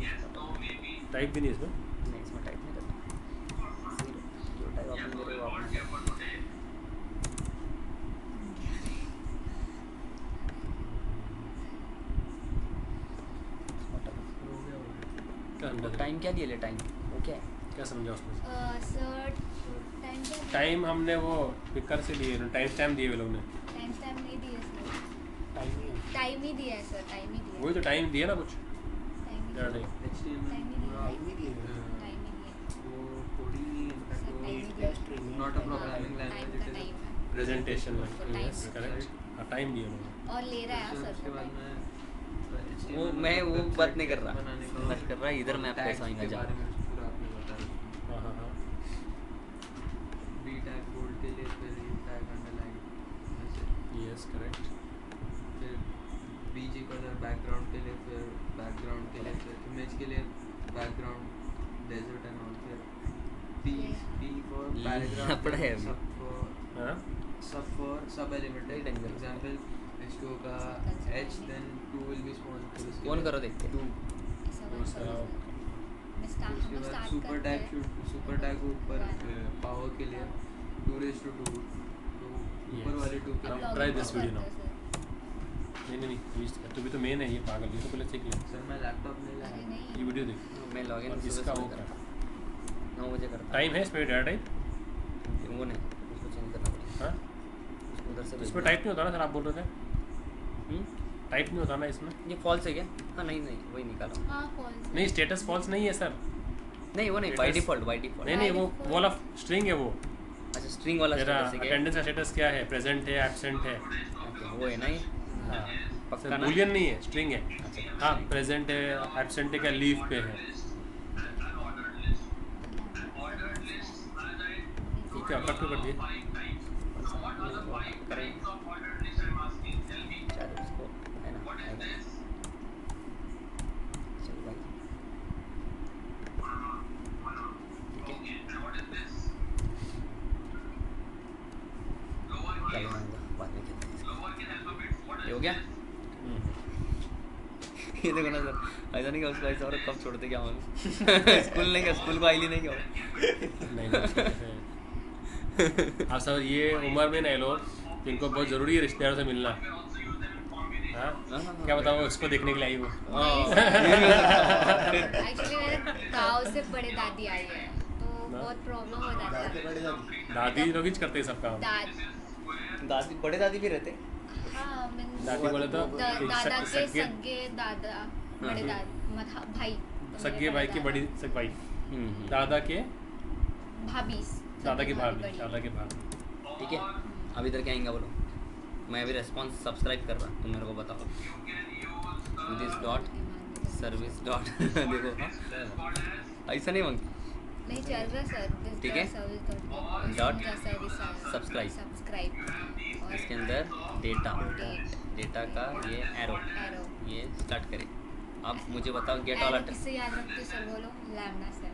Yes, no, maybe. Type भी नहीं इसमें। नहीं इसमें टाइप नहीं करना, जो टाइप Yes, आपने so मेरे we को want आपने here for today. क्या समझा? टाइम क्या दिया ले टाइम वो क्या है? क्या समझा उसमें? सर टाइम क्या टाइम हमने वो पिकर से लिए, टाइम स्टैम्प दिए वे लोग ने। टाइम स्टैम्प नहीं दिया सर, टाइम नहीं है। टाइम ही दिया है सर, टाइम ही दिया वही तो टाइम दिया ना कुछ टाइम ही या दिया नहीं? टाइम ही दिया टाइम ही दिया Not a programming time language, का it is टाइम है प्रेजेंटेशन में उसको time यस करेक्ट। हाँ टाइम दिया उन्होंने। और ले रहा है सर उसके बाद में वो मैं वो बात नहीं कर रहा, बात कर रहा इधर मैं आपको समझना चाह रहा हूँ। पूरा आपने बताया हाँ हाँ हाँ बी टैग बोल्ड के लिए फिर यू टैग अंडरलाइन ऐसे यस करेक्ट। फिर बीजी कलर बैकग्राउंड के लिए, फिर बैकग्राउंड के लिए, फिर इमेज के लिए बैकग्राउंड डेजर्ट एंड ऑल, फिर पी फॉर पैराग्राफ पढ़ा है अभी। हाँ सब फॉर सब एलिमेंट है। एक टाइम करो। एग्जांपल H2 का H then 2 will be small फिर उसके ऑन बाद करो देखते हैं। 2 दूसरा उसके बाद सुपर टैग सुपर टैग को ऊपर पावर के लिए 2 to 2 तो ऊपर वाले 2 के अब लिए try this video now। नहीं तू भी तो मेन है ये पागल, ये तो पहले सीख लिया। सर मैं लैपटॉप ले अरे लाया नहीं ये वीडियो देख मैं लॉगिन और इसका वो कर। 9 बजे करता टाइम है इसमें डेटा टाइप? वो नहीं उसको चेंज करना पड़ेगा, हाँ उसको उधर से इसमें भेजना। टाइप नहीं होता ना सर, आप बोल रहे थे हम्म? टाइप नहीं होता ना इसमें? ये फॉल्स है क्या? हाँ नहीं नहीं वही निकाला हूँ। हाँ फॉल्स नहीं स्टेटस फॉल्स नहीं है सर। नहीं वो नहीं by Status- default by default. नहीं वो वाला स्ट्रिंग है वो। अच्छा स्ट्रिंग वाला तेरा स्टेटस है क्या? अटेंडेंस का स्टेटस क्या है? प्रेजेंट है, एब्सेंट है? Okay, वो है ना ये? हाँ पक्का सर ना? बूलियन नहीं है, स्ट्रिंग है। अच्छा हाँ प्रेजेंट है, एब्सेंट है, क्या लीव पे है। ठीक है कट कर दिए। करेंगे चलो उसको है ना आएगा। चल भाई ठीक है चलो मैं बाद में खेलते हैं इसको। ये हो गया? ये देखो ना सर ऐसा नहीं कि उसको ऐसा और कब छोड़ते क्या हम स्कूल नहीं क्या स्कूल को आई नहीं क्या नहीं हाँ सर ये उम्र में नहीं लोग जिनको बहुत ज़रूरी है रिश्तेदारों से मिलना। हाँ क्या बताओ उसको देखने के लिए आई वो। एक्चुअली मेरे गाँव से बड़े दादी आई है तो बहुत प्रॉब्लम हो जाता है। दादी लोग ही करते हैं सब काम। दादी बड़े दादी भी रहते हाँ means दादी बोले तो दादा के सगे सगे दादा बड़े दादा भाई तो सगे मेरे भाई की दादा- बड़ी सग भाई दादा के भाभी दादा की भाभी बड़ी। दादा की भाभी। ठीक है अब इधर क्या आएंगे बोलो। मैं अभी रेस्पॉन्स सब्सक्राइब कर रहा तुम मेरे को बताओ दिस डॉट सर्विस डॉट देखो हाँ? ऐसा नहीं मांगती नहीं चल रहा सर ठीक है। Dot subscribe। सब्सक्राइब इसके अंदर डेटा का ये एरो ये स्टार्ट करें। अब मुझे बताओ गेट ऑल किससे याद रखते सर बोलो लैम्डा सर।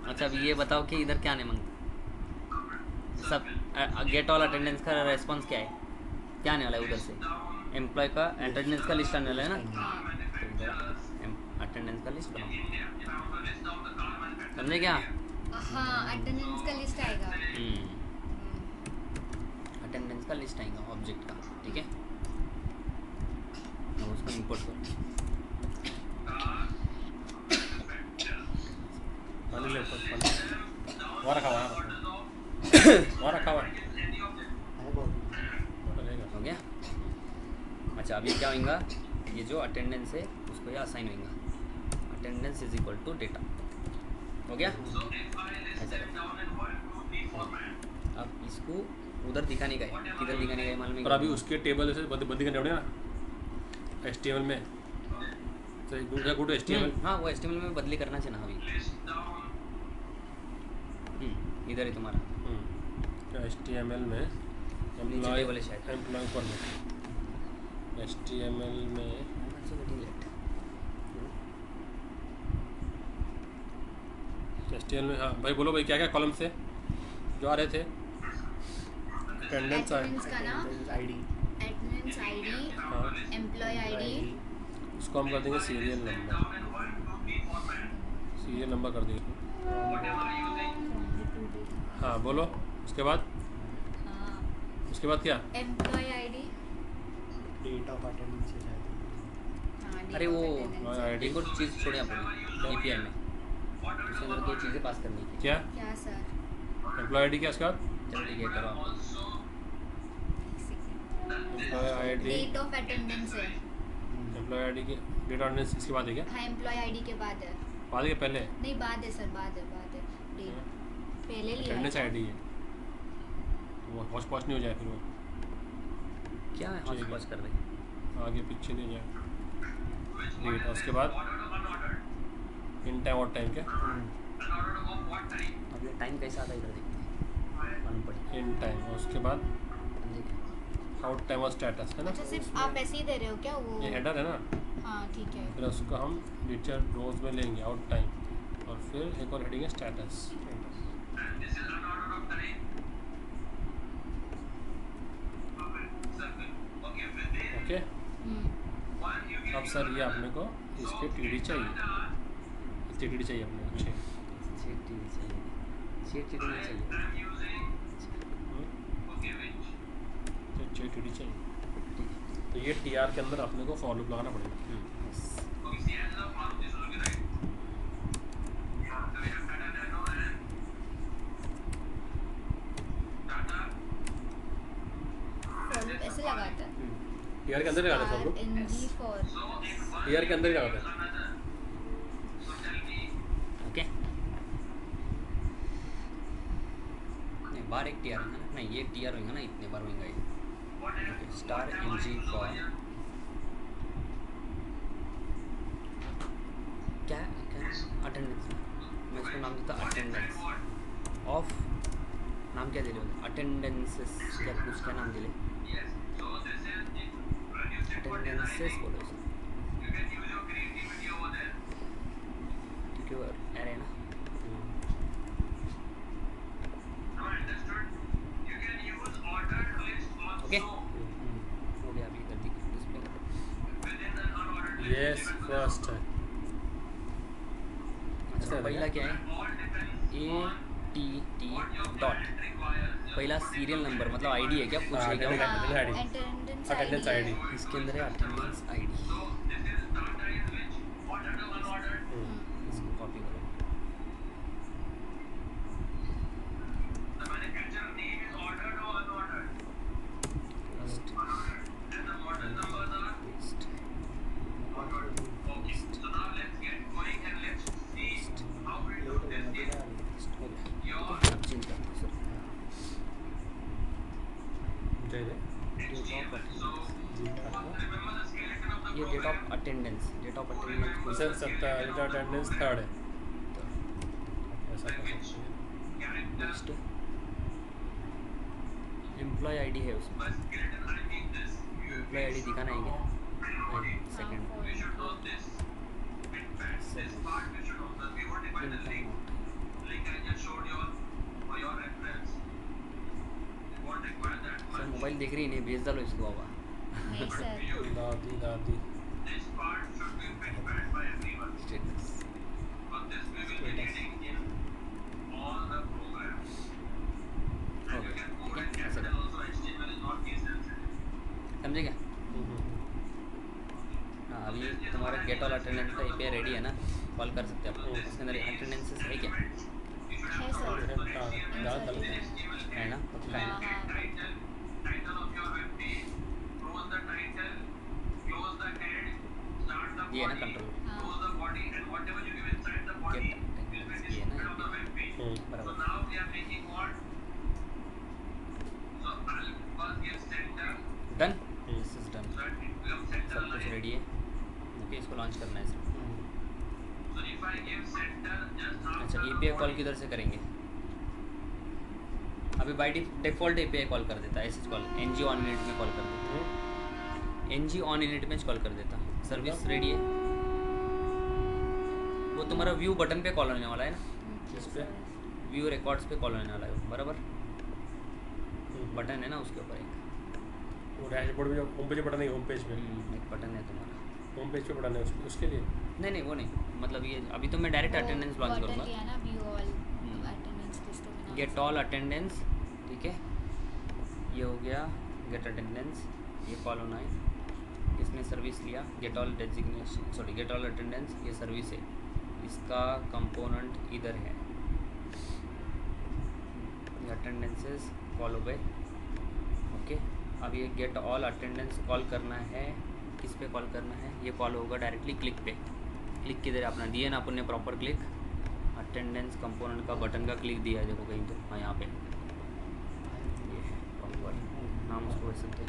अच्छा अब ये बताओ कि इधर क्या नहीं मांगता सब गेट ऑल अटेंडेंस का रेस्पॉन्स क्या है क्या आने वाला है उधर से एम्प्लॉय का अटेंडेंस का लिस्ट आने वाला है ना अटेंडेंस का लिस्ट बनाओ समझे क्या हाँ अटेंडेंस का लिस्ट आएगा। अटेंडेंस का लिस्ट आएगा ऑब्जेक्ट का ठीक है अब उसको इंपोर्ट करो पानी ले ऊपर पानी वहाँ रखा वहाँ रखा हुआ है। हो गया। अच्छा अभी क्या होगा ये जो अटेंडेंस है उसको ये असाइन होगा attendance is equal to data हो गया ऐसा करते हैं। अब इसको उधर दिखाने का है किधर दिखाने का है मालूम है और अभी उसके टेबल से बंदी करने पड़ेगा ना HTML में। तो गो टू HTML। हाँ वो HTML में बदली करना चाहिए ना अभी इधर है तुम्हारा HTML में नीचे table है शायद। एम्प्लॉय पर HTML में HTML में हाँ भाई बोलो भाई क्या क्या कॉलम से जो आ रहे थे अटेंडेंस एडमिन्स का नाम, आईडी एडमिन्स आईडी, हाँ एम्प्लॉय आईडी, उसको हम कर देंगे सीरियल नंबर कर देंगे हाँ बोलो उसके बाद हाँ उसके बाद क्या employee ID, date of attendance है शायद। हाँ अरे वो ID एक और चीज़ छोड़े आप API में उसके अंदर 2 चीज़ें पास करनी थी। क्या क्या सर? एम्प्लॉय ID क्या उसके बाद चलो ठीक है करो आप। Employee ID date of attendance है। एम्प्लॉय ID की डेट अटेंडेंस इसके बाद है क्या हाँ एम्प्लॉय आईडी के बाद है। बाद है पहले नहीं बाद है सर, बाद है डेट पहले लिया है अटेंडेंस क्या? ID है तो वो हॉच पॉच नहीं हो जाए फिर वो क्या है ठीक है। पास कर रहे आगे पीछे नहीं जाए डेट और उसके बाद इन टाइम और टाइम क्या अब ये टाइम कैसा आता है इधर देखते हैं मालूम पड़ी इन टाइम और उसके बाद देखिए आउट टाइम और स्टेटस है ना अच्छा सिर्फ आप ऐसे ही दे रहे हो क्या वो? ये हेडर है ना हाँ ठीक है। फिर उसको हम फीचर रोज में लेंगे आउट टाइम और फिर एक और हेडिंग है स्टेटस ओके अब सर ये अपने को इसके टीडी चाहिए इतनी टीडी चाहिए अपने को 6 6 टीडी चाहिए तो 6 टीडी चाहिए तो ये TR के अंदर अपने को फॉर लूप लगाना पड़ेगा फॉर ऐसे लगाता है। TR के अंदर ही लगाना for loop NG for TR के अंदर ही लगाना है ओके नहीं बार एक TR होगा ना, नहीं ये TR होगा ना, इतने बार होगा ये स्टार NG फॉर क्या अटेंडेंस। मैं इसको नाम देता अटेंडेंस ऑफ, नाम क्या दे रहे हो अटेंडेंसेस क्या कुछ क्या नाम दे रहे अटेंडेंसेस बोलो इसे क्योंकि वो अरे ना ओके हो गया अभी कर दी डिस्प्ले यस फर्स्ट है अच्छा पहला क्या है ATT डॉट पहला सीरियल नंबर मतलब आईडी है क्या पूछ रहे क्या अटेंडेंस ID इसके अंदर है अटेंडेंस आईडी इसको कॉपी करो ये डेट ऑफ अटेंडेंस सर सबका अटेंडेंस थर्ड है ऐसा कर सकते हैं नेक्स्ट एम्प्लॉय आईडी है उसमें एम्प्लॉय आईडी दिखाना है क्या सेकंड सर मोबाइल देख रही नहीं, भेज डालो इसको बाबा नहीं सर दादी दादी स्टेटस ओके ठीक है ऐसे करो। समझे क्या? हाँ अभी तुम्हारा गेट ऑल अटेंडेंस का API रेडी है ना, कॉल कर सकते हैं आप। इसके अंदर अटेंडेंसेस है क्या? है सर है ना पक्का है ना? ये है ना कंट्रोल गेट ये है ना बराबर डन दिस इज डन सब कुछ रेडी है ओके इसको लॉन्च करना है सिर्फ। अच्छा API कॉल किधर से करेंगे? अभी बाई डिफॉल्ट API कॉल कर देता है, ऐसे कॉल NG ऑन इनिट में कॉल कर देता, NG ऑन इनिट में कॉल कर देता। सर्विस रेडी है। वो तुम्हारा व्यू बटन पे कॉल होने वाला है ना, इस पे व्यू रिकॉर्ड्स पे कॉल होने वाला है वो, बराबर बटन है ना उसके ऊपर एक, वो डैशबोर्ड में जो होम पेज पे बटन है, होम पेज पे एक बटन है तुम्हारा। होम पेज पे बटन है उसके लिए। नहीं वो नहीं, मतलब ये अभी तो मैं डायरेक्ट अटेंडेंस लॉन्च करूँगा। लिया ना व्यू ऑल अटेंडेंस लिस्ट में, गेट ऑल अटेंडेंस, ठीक है, ये हो गया गेट अटेंडेंस, ये कॉल होना है। इसने सर्विस लिया get all designation, sorry gate all attendance, ये सर्विस है, इसका कंपोनेंट इधर है, ये अटेंडेंसेस कॉल हो गए। ओके, अब ये गेट ऑल अटेंडेंस कॉल करना है, किस पे कॉल करना है, ये कॉल होगा डायरेक्टली क्लिक पे। क्लिक किधर अपना दिए ना अपन ने प्रॉपर क्लिक, अटेंडेंस कंपोनेंट का बटन का क्लिक दिया है, देखो कहीं तो, हाँ यहाँ पे ये है प्रॉपर, नाम उसको वैसे दे।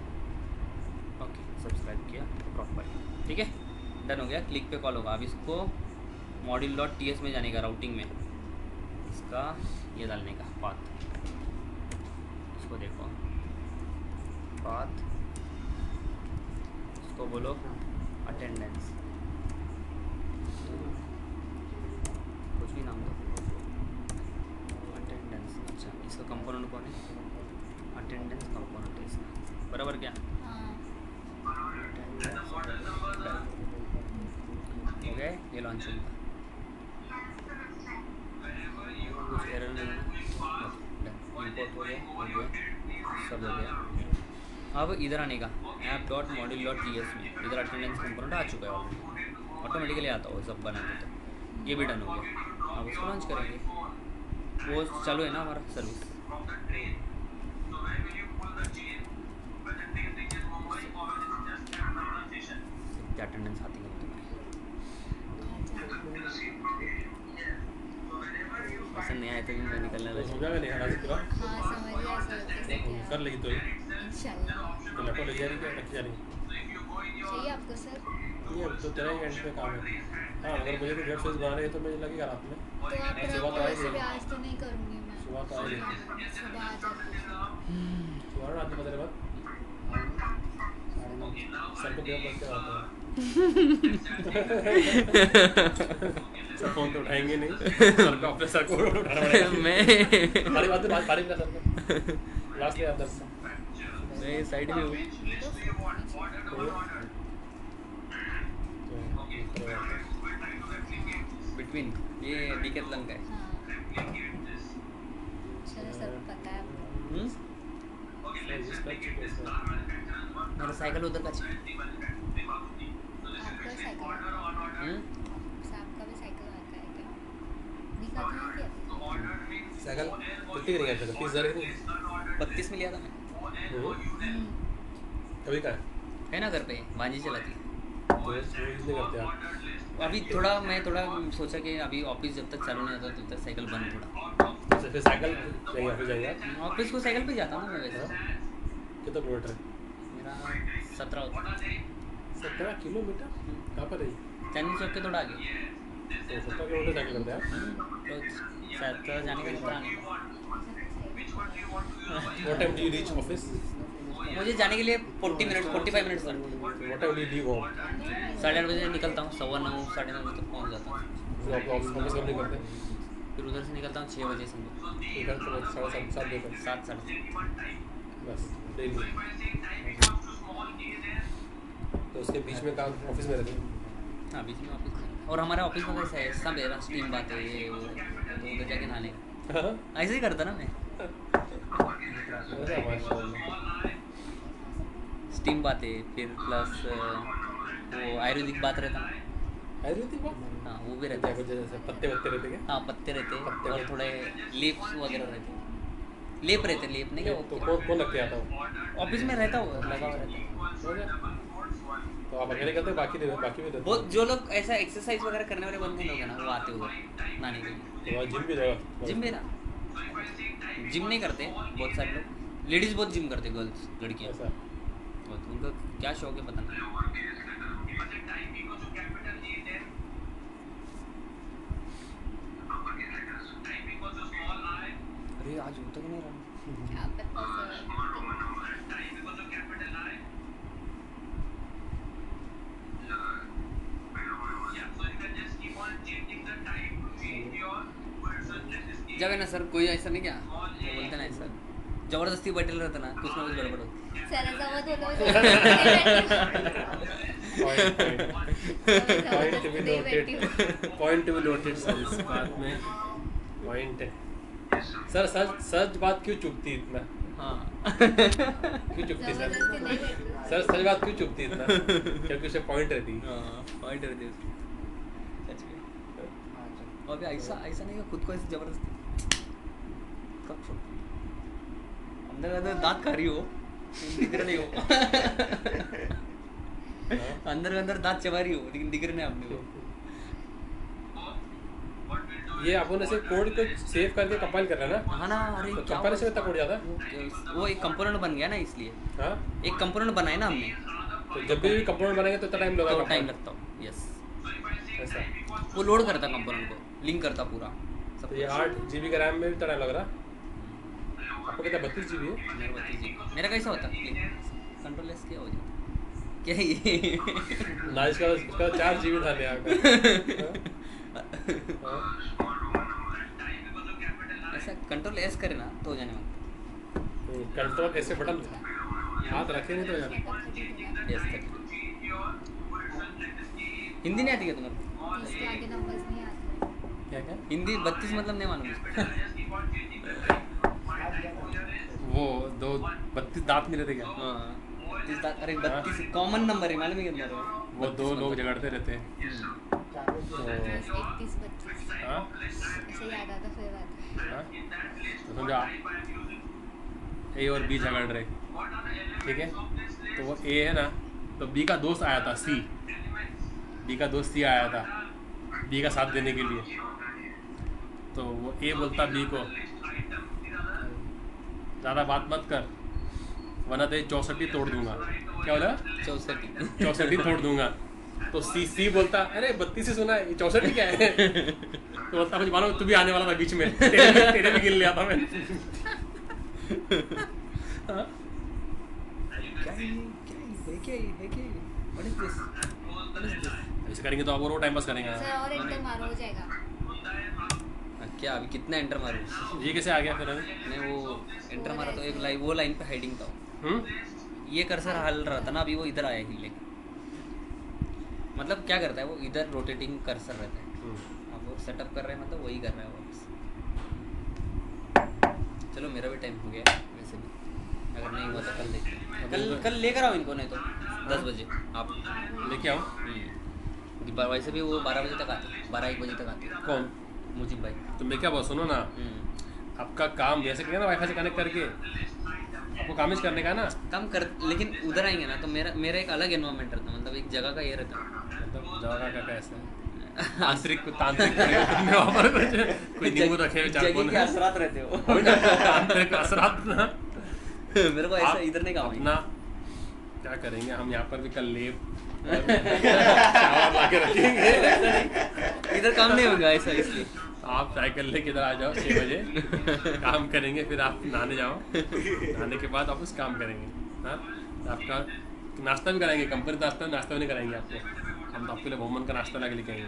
ओके, सब्सक्राइब किया प्रॉपर, ठीक है, डन हो गया। क्लिक पे कॉल होगा। अब इसको module.ts में जाने का, राउटिंग में इसका ये डालने का पाथ, इसको देखो पाथ, इसको बोलो अटेंडेंस, कुछ भी नाम दो, अटेंडेंस। अच्छा, इसका कंपोनेंट कौन है, अटेंडेंस कंपोनेंट है इसका, बराबर क्या हो गया, ये लॉन्च होगा, कुछ एरर नहीं है, इंपोर्ट हो गया, सब हो गया। अब इधर आने का app.module.ts में, इधर अटेंडेंस कंपोनेंट आ चुका है ऑलरेडी, ऑटोमेटिकली आता हो सब बनाते तो, ये भी डन हो गया। अब उसको लॉन्च करेंगे, वो चालू है ना हमारा सर्विस। अटेंडेंस आती है पसंद नहीं आया तो भी मैं निकलने हो लगा। जाएगा नहीं हरा पूरा हाँ समझ गया सर, कर लेगी तो इंशाल्लाह। तो लैपटॉप ले जा रही क्या रखी जा रही चाहिए आपको सर? ये तो तेरा ही एंड पे काम है। हाँ अगर मुझे तो वेब सर्विस बना रही है तो मुझे लगेगा रात में तो आप सुबह रखो, तो वैसे भी आएगी आज तो नहीं करूँगी मैं, सुबह तो आएगी सुबह आ जाती सुबह रात में बजे बाद सर को देर बज के आता है सर फोन तो उठाएंगे नहीं सर को अपने सर को उठाना पड़ेगा मैं हमारी बात तो तारीफ कर सकते हैं लास्ट ले आप 10 मैं साइड में हूँ। बिटवीन ये डिकेथलॉन का है। हाँ चलो सर पता है आपको। मेरा साइकिल उधर का चाहिए। आपका साइकिल, आपका भी साइकिल आता है क्या? दिखाते हैं क्या? साइकिल कितनी की नहीं 30,000 की 32 में लिया था मैं। कभी का है ना घर पे भांजी चलाती है। तो यूज नहीं करते आप अभी थोड़ा मैं सोचा कि अभी ऑफिस जब तक चालू नहीं होता तब तक साइकिल बंद थोड़ा। अच्छा फिर साइकिल जाएंगे ऑफिस जाएंगे ऑफिस को साइकिल पे जाता हूँ मैं वैसे। कितना किलोमीटर है मेरा 17 होता है। 17 किलोमीटर कहाँ पर है चांदनी चौक के थोड़ा आगे। तो 17 किलोमीटर साइकिल करते हैं तो शायद जाने का कितना आने का। What time do you reach office मुझे जाने के लिए 40 minute 45 minute sir. What time do you leave home 8:30 बजे निकलता हूँ, 9:15 साढ़े 9 बजे तक पहुँच जाता हूँ। फिर आप ऑफिस कब नहीं करते फिर उधर से निकलता हूँ 6 बजे समझो, इधर तो 7:30 बजे 7 साढ़े 7। बस डेली तो उसके बीच में काम ऑफिस में रहते हैं हाँ बीच में ऑफिस में। और हमारा ऑफिस में कैसा है सब है, स्टीम बात है ये वो, तो उधर जाके नहाने का ऐसे ही करता ना मैं। स्टीम बात है फिर प्लस वो आयुर्वेदिक बात रहता ना। आयुर्वेदिक बात हाँ वो भी रहता है। जैसे पत्ते वत्ते रहते क्या हाँ पत्ते रहते हैं पत्ते और थोड़े लीव्स वगैरह रहते हैं। लेप रहते हैं, लेप नहीं क्या तो वो कौन रख के आता हूँ ऑफिस में रहता हुआ लगा हुआ रहता है। तो आप अकेले करते हो बाकी भी रहते वो जो लोग ऐसा एक्सरसाइज वगैरह करने वाले बंदे लोग हैं ना वो आते उधर नहाने के लिए। तो वहाँ जिम भी जाएगा जिम में ना, जिम नहीं करते बहुत सारे लोग, लेडीज़ बहुत जिम करते, गर्ल्स लड़कियाँ ऐसा बहुत, उनका क्या शौक है पता नहीं। अरे आज होता कि नहीं रहा क्या पता sir Time equals to capital I. Yeah, so you can just keep on changing the time to change your percentage. जब है ना सर कोई ऐसा नहीं क्या वो बोलते ना ऐसा जबरदस्ती बैठे रहता ना कुछ ना कुछ गड़बड़ होती सर ऐसा मत बोलो पॉइंट भी नहीं बैठी हूँ। नोटेड पॉइंट भी नोटेड सर इस बात में पॉइंट है सर सच बात क्यों चुपती इतना हाँ क्यों चुपती सर जबरदस्ती नहीं बैठी हूँ। सर सच बात क्यों चुपती इतना क्योंकि उसे पॉइंट रहती पॉइंट रहती है उसकी। सच में और भी ऐसा ऐसा नहीं कि खुद को ऐसे जबरदस्ती अंदर अंदर दांत खा रही हो दिख रहा नहीं हो अंदर अंदर दांत चबा रही हो लेकिन दिख रहे नहीं आपने को ये अपन ऐसे कोड को सेव करके कंपाइल कर रहा है ना हाँ ना अरे तो क्या कंपाइल से हुआ? कितना कोड जाता है वो एक कंपोनेंट बन गया ना इसलिए हाँ एक कंपोनेंट बनाया ना हमने तो जब भी कंपाउंड बनाएंगे तो इतना टाइम तो लगेगा टाइम लगता हो यस ऐसा वो लोड करता कंपोनेंट को लिंक करता पूरा सब तो ये 8 GB का रैम में भी इतना टाइम लग रहा आपको कितना 32 GB है मेरा कैसा होता कंट्रोल एस क्या हो जाता क्या ये ना इसका 4 GB था नया का ऐसा कंट्रोल एस करे ना तो हो जाने वाला कंट्रोल ऐसे बटन था हाथ रखे नहीं तो यार एस कर हिंदी नहीं आती क्या तुम्हें इसके आगे नंबर्स नहीं आते। क्या क्या हिंदी 32 मतलब नहीं मालूम वो 32 दांत नहीं रहते क्या हाँ 32 अरे 32 कॉमन नंबर है मालूम है क्या तुम्हारे वो दो लोग झगड़ते रहते हैं तो 31 32 हाँ ऐसे याद आता फिर बात हाँ तो समझा ए और बी झगड़ रहे ठीक है तो वो ए है ना तो बी का दोस्त आया था सी बी का दोस्त सी आया था बी का साथ देने के लिए तो वो ए बोलता बी को ज़्यादा बात मत कर वरना तेरी 64 तोड़ दूंगा क्या बोला 64 तोड़ दूंगा तो सी बोलता अरे 32 से सुना है ये 64 क्या है तो बोलता मुझे मालूम तू भी आने वाला था बीच में तेरे भी गिन लिया था मैं हाँ? क्या है व्हाट इज दिस ऐसे करेंगे तो आप और टाइम पास करेंगे सर और एंटर मारो हो जाएगा। क्या अभी कितना एंटर मारूं ये कैसे आ गया फिर अभी मैं वो एंटर मारा तो एक लाइन वो लाइन पे हेडिंग था हम्म ये कर्सर हल रहा था ना अभी वो इधर आया हिले मतलब क्या करता है वो इधर रोटेटिंग कर्सर रहता है अब वो सेटअप कर रहे हैं मतलब वही कर रहा है वापस चलो मेरा भी टाइम हो गया वैसे भी अगर नहीं हुआ तो कल देखते हैं। कल लेकर आओ इनको नहीं तो 10 बजे आप लेके आओ वैसे भी वो 12 बजे तक आते 12-1 बजे तक आते कौन मुजीब भाई तो मैं क्या बोल सुनो ना आपका काम जैसे किया ना वाईफाई से कनेक्ट करके आपको काम करने का है ना काम कर लेकिन उधर आएंगे ना तो मेरा एक अलग एनवायरनमेंट रहता मतलब एक जगह का ये रहता मतलब जगह का कैसा है तांत्रिक तुमने वहाँ पर कोई नींबू रखे हुए चार जगह के असरात रहते हो तांत्रिक असरात ना मेरे को ऐसा आप इधर नहीं काम अपना क्या करेंगे हम यहाँ पर भी कल लेप शावर ला के रखेंगे इधर काम नहीं होगा ऐसा इसलिए आप साइकिल लेके इधर आ जाओ 6 बजे काम करेंगे फिर आप नहाने जाओ नहाने के बाद वापस काम करेंगे हाँ आपका नाश्ता भी कराएंगे कंपनी नाश्ता भी नहीं कराएंगे आपको हम तो आपके लिए बहुमन का नाश्ता ला के लेके आएंगे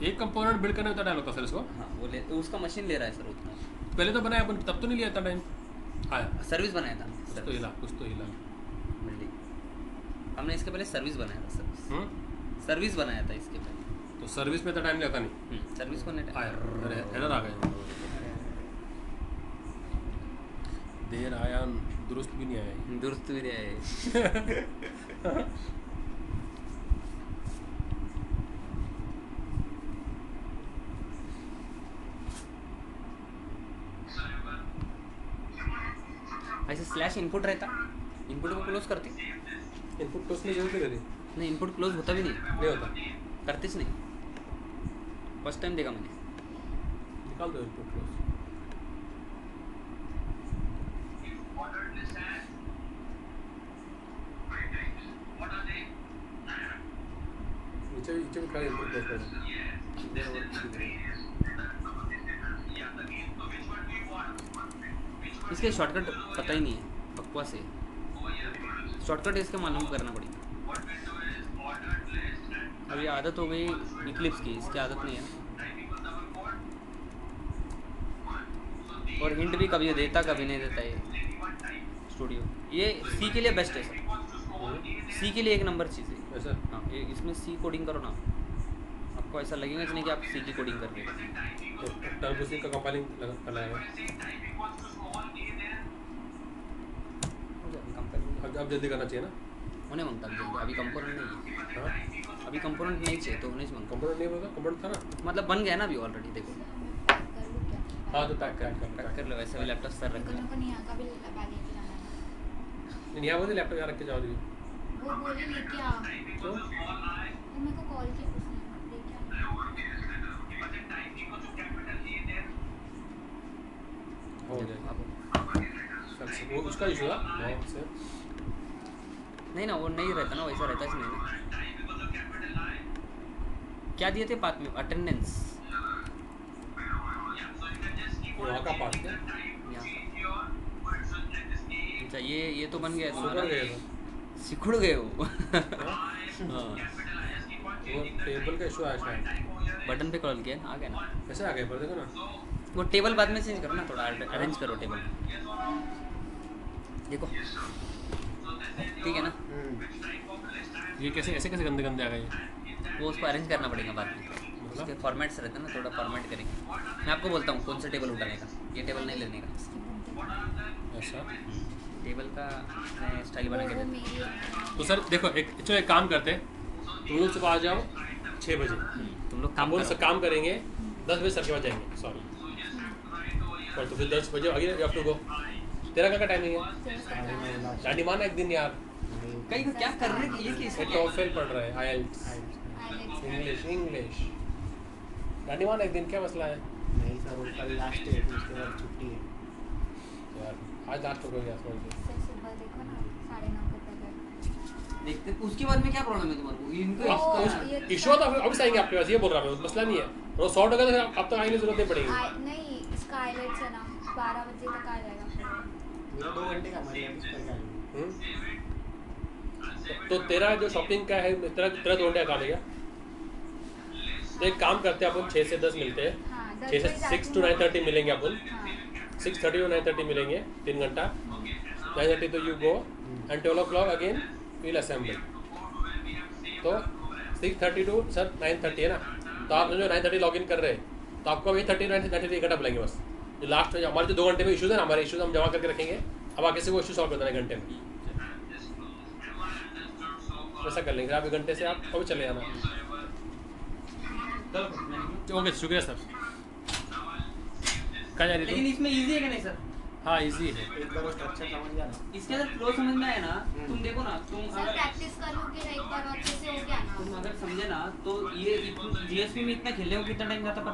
एक कंपोनेंट बिल्ड करने में टाइम लगता सर इसको हाँ वो ले उसका मशीन ले रहा है सर उतना पहले तो बनाया अपन तब तो नहीं लिया इतना टाइम आया सर्विस बनाया था कुछ तो हिला बिल्डिंग हमने इसके पहले सर्विस बनाया था सर्विस बनाया था इसके पहले तो सर्विस में तो टाइम लगता नहीं सर्विस को नहीं आया अरे एरर आ गए देर आया दुरुस्त भी नहीं आया दुरुस्त भी नहीं है ऐसे स्लैश इनपुट रहता इनपुट को क्लोज करते इनपुट क्लोज की जरूरत नहीं रहती नहीं इनपुट क्लोज होता भी नहीं नहीं होता करतेच नहीं फर्स्ट टाइम देखा मैंने निकाल दो इनपुट क्लोज नीचे भी खाली इनपुट क्लोज कर इधर और किसी को। इसके शॉर्टकट पता ही नहीं है, बकवास है। शॉर्टकट इसके मालूम करना पड़ेगा। अभी आदत हो गई इक्लिप्स की, इसकी आदत नहीं है। और हिंट भी कभी देता कभी नहीं देता ये स्टूडियो। ये सी के लिए बेस्ट है सर, सी के लिए एक नंबर चीज़ है। ऐसा हाँ, ये इसमें सी कोडिंग करो ना, आपको ऐसा लगेगा कि नहीं कि आप सी की कोडिंग कर रहे हो। तो टर्बोसी का कंपाइलिंग करना है। अब जल्दी करना चाहिए ना। होने मांगता है जल्दी, अभी कंपोनेंट नहीं है। हाँ अभी कंपोनेंट नहीं चाहिए तो होने से मांगता। कंप्यूटर नहीं होगा, कंप्यूटर था ना। मतलब बन गया ना अभी ऑलरेडी, देखो कर लूँ क्या? हाँ तो पैक कर पैक कर लो, ऐसे लैपटॉप सर रख मेरे लो। को नहीं आका भी बैग लेके जाना है। नहीं यहाँ बोलते लैपटॉप यहाँ रख के जाओ जी। वो बोले लेके आ, तो वो मेरे को कॉल किया उसने, लेके आ। हो जाएगा। अब वो उसका इशू था बहुत से। नहीं ना, वो नहीं रहता ना, वैसा रहता इसमें ना। क्या दिए थे बाद में? अटेंडेंस वहाँ का पार्ट क्या यहाँ। अच्छा ये तो बन गया सुधर तुम्हारा, गए तो। सिकुड़ गए वो। हाँ? हाँ, वो टेबल का इशू आया शायद। बटन पे कॉल किया आ गया ना। कैसे आ गए पर देखो ना। वो टेबल बाद में चेंज करो ना, थोड़ा अरेंज करो टेबल। देखो ठीक है ना, ये कैसे ऐसे कैसे गंदे गंदे आ गए। वो उसको अरेंज करना पड़ेगा बाद में। उसके फॉर्मेट्स रहते हैं ना, थोड़ा फॉर्मेट करेंगे। मैं आपको बोलता हूँ कौन सा टेबल उठाने का, ये टेबल नहीं लेने का। ऐसा टेबल का मैं स्टाइल बना के वो देता मेरी है। तो सर देखो चलो एक काम करते हैं, तुम लोग सुबह आ जाओ 6 बजे। हूँ। तुम लोग काम हम करो। काम करेंगे 10 बजे सर के पास जाएंगे। सॉरी पर तो फिर 10 बजे आगे यू हैव टू गो। तेरा क्या टाइमिंग है? डांडी मारना एक दिन यार। कहीं को क्या कर रहे हैं ये वो टॉफेल पढ़ रहा है आईएलटीएस इंग्लिश। डांडी मारना एक दिन, क्या मसला है नहीं सर, वो कल लास्ट है, फिर उसके बाद छुट्टी है। यार? आज लास्ट हो गया समझ लो। सर सुबह देखो ना 9:30 पे तक है। देखते उसके बाद में क्या प्रॉब्लम है तुम्हारे को? इनको वो इसका ये इशू तो अभी आएंगे आपके पास, ये बोल रहा मैं, मसला नहीं है। वो सॉर्ट होगा तो अब तक आने की जरूरत नहीं पड़ेगी। नहीं इसका आईलेट्स है ना 12 बजे तक आ जाएगा। मेरा 2 घंटे का हमारे ऑफिस पर का है। तो तेरा जो शॉपिंग का है, तेरा 2 घंटे का काम है क्या? तो एक काम करते हैं अपन 6 से 10 मिलते हैं। हाँ 6 से 6 to 9:30 मिलेंगे अपन। हाँ 6:30 to 9:30 मिलेंगे, 3 घंटा। 9:30 तो you go and 12 o'clock again will assemble. तो 6:30 to सर 9:30 है ना, तो आप जो 9:30 लॉग इन कर रहे हैं तो आपको अभी 9:30 1 घंटा मिलेंगे बस। जो लास्ट में हमारे जो 2 घंटे में इशूज़ है ना, हमारे इशूज़ हम जमा करके रखेंगे। अब आगे से वो इशू सॉल्व कर देना 1 घंटे में, ऐसा कर लेंगे। आप 1 घंटे से आप कभी चले जाना। ओके शुक्रिया सर। कहाँ जा रही लेकिन थी? इसमें इजी है कि नहीं सर? हाँ इजी है। एक बार वो स्ट्रक्चर समझ जाना। इसके अंदर फ्लो समझ में आया ना, तुम देखो ना, तुम सर अगर प्रैक्टिस कर लूँ कि एक बार अच्छे से हो गया ना। तुम अगर समझे ना तो ये जीएसपी में इतना खेलने को कितना टाइम जाता है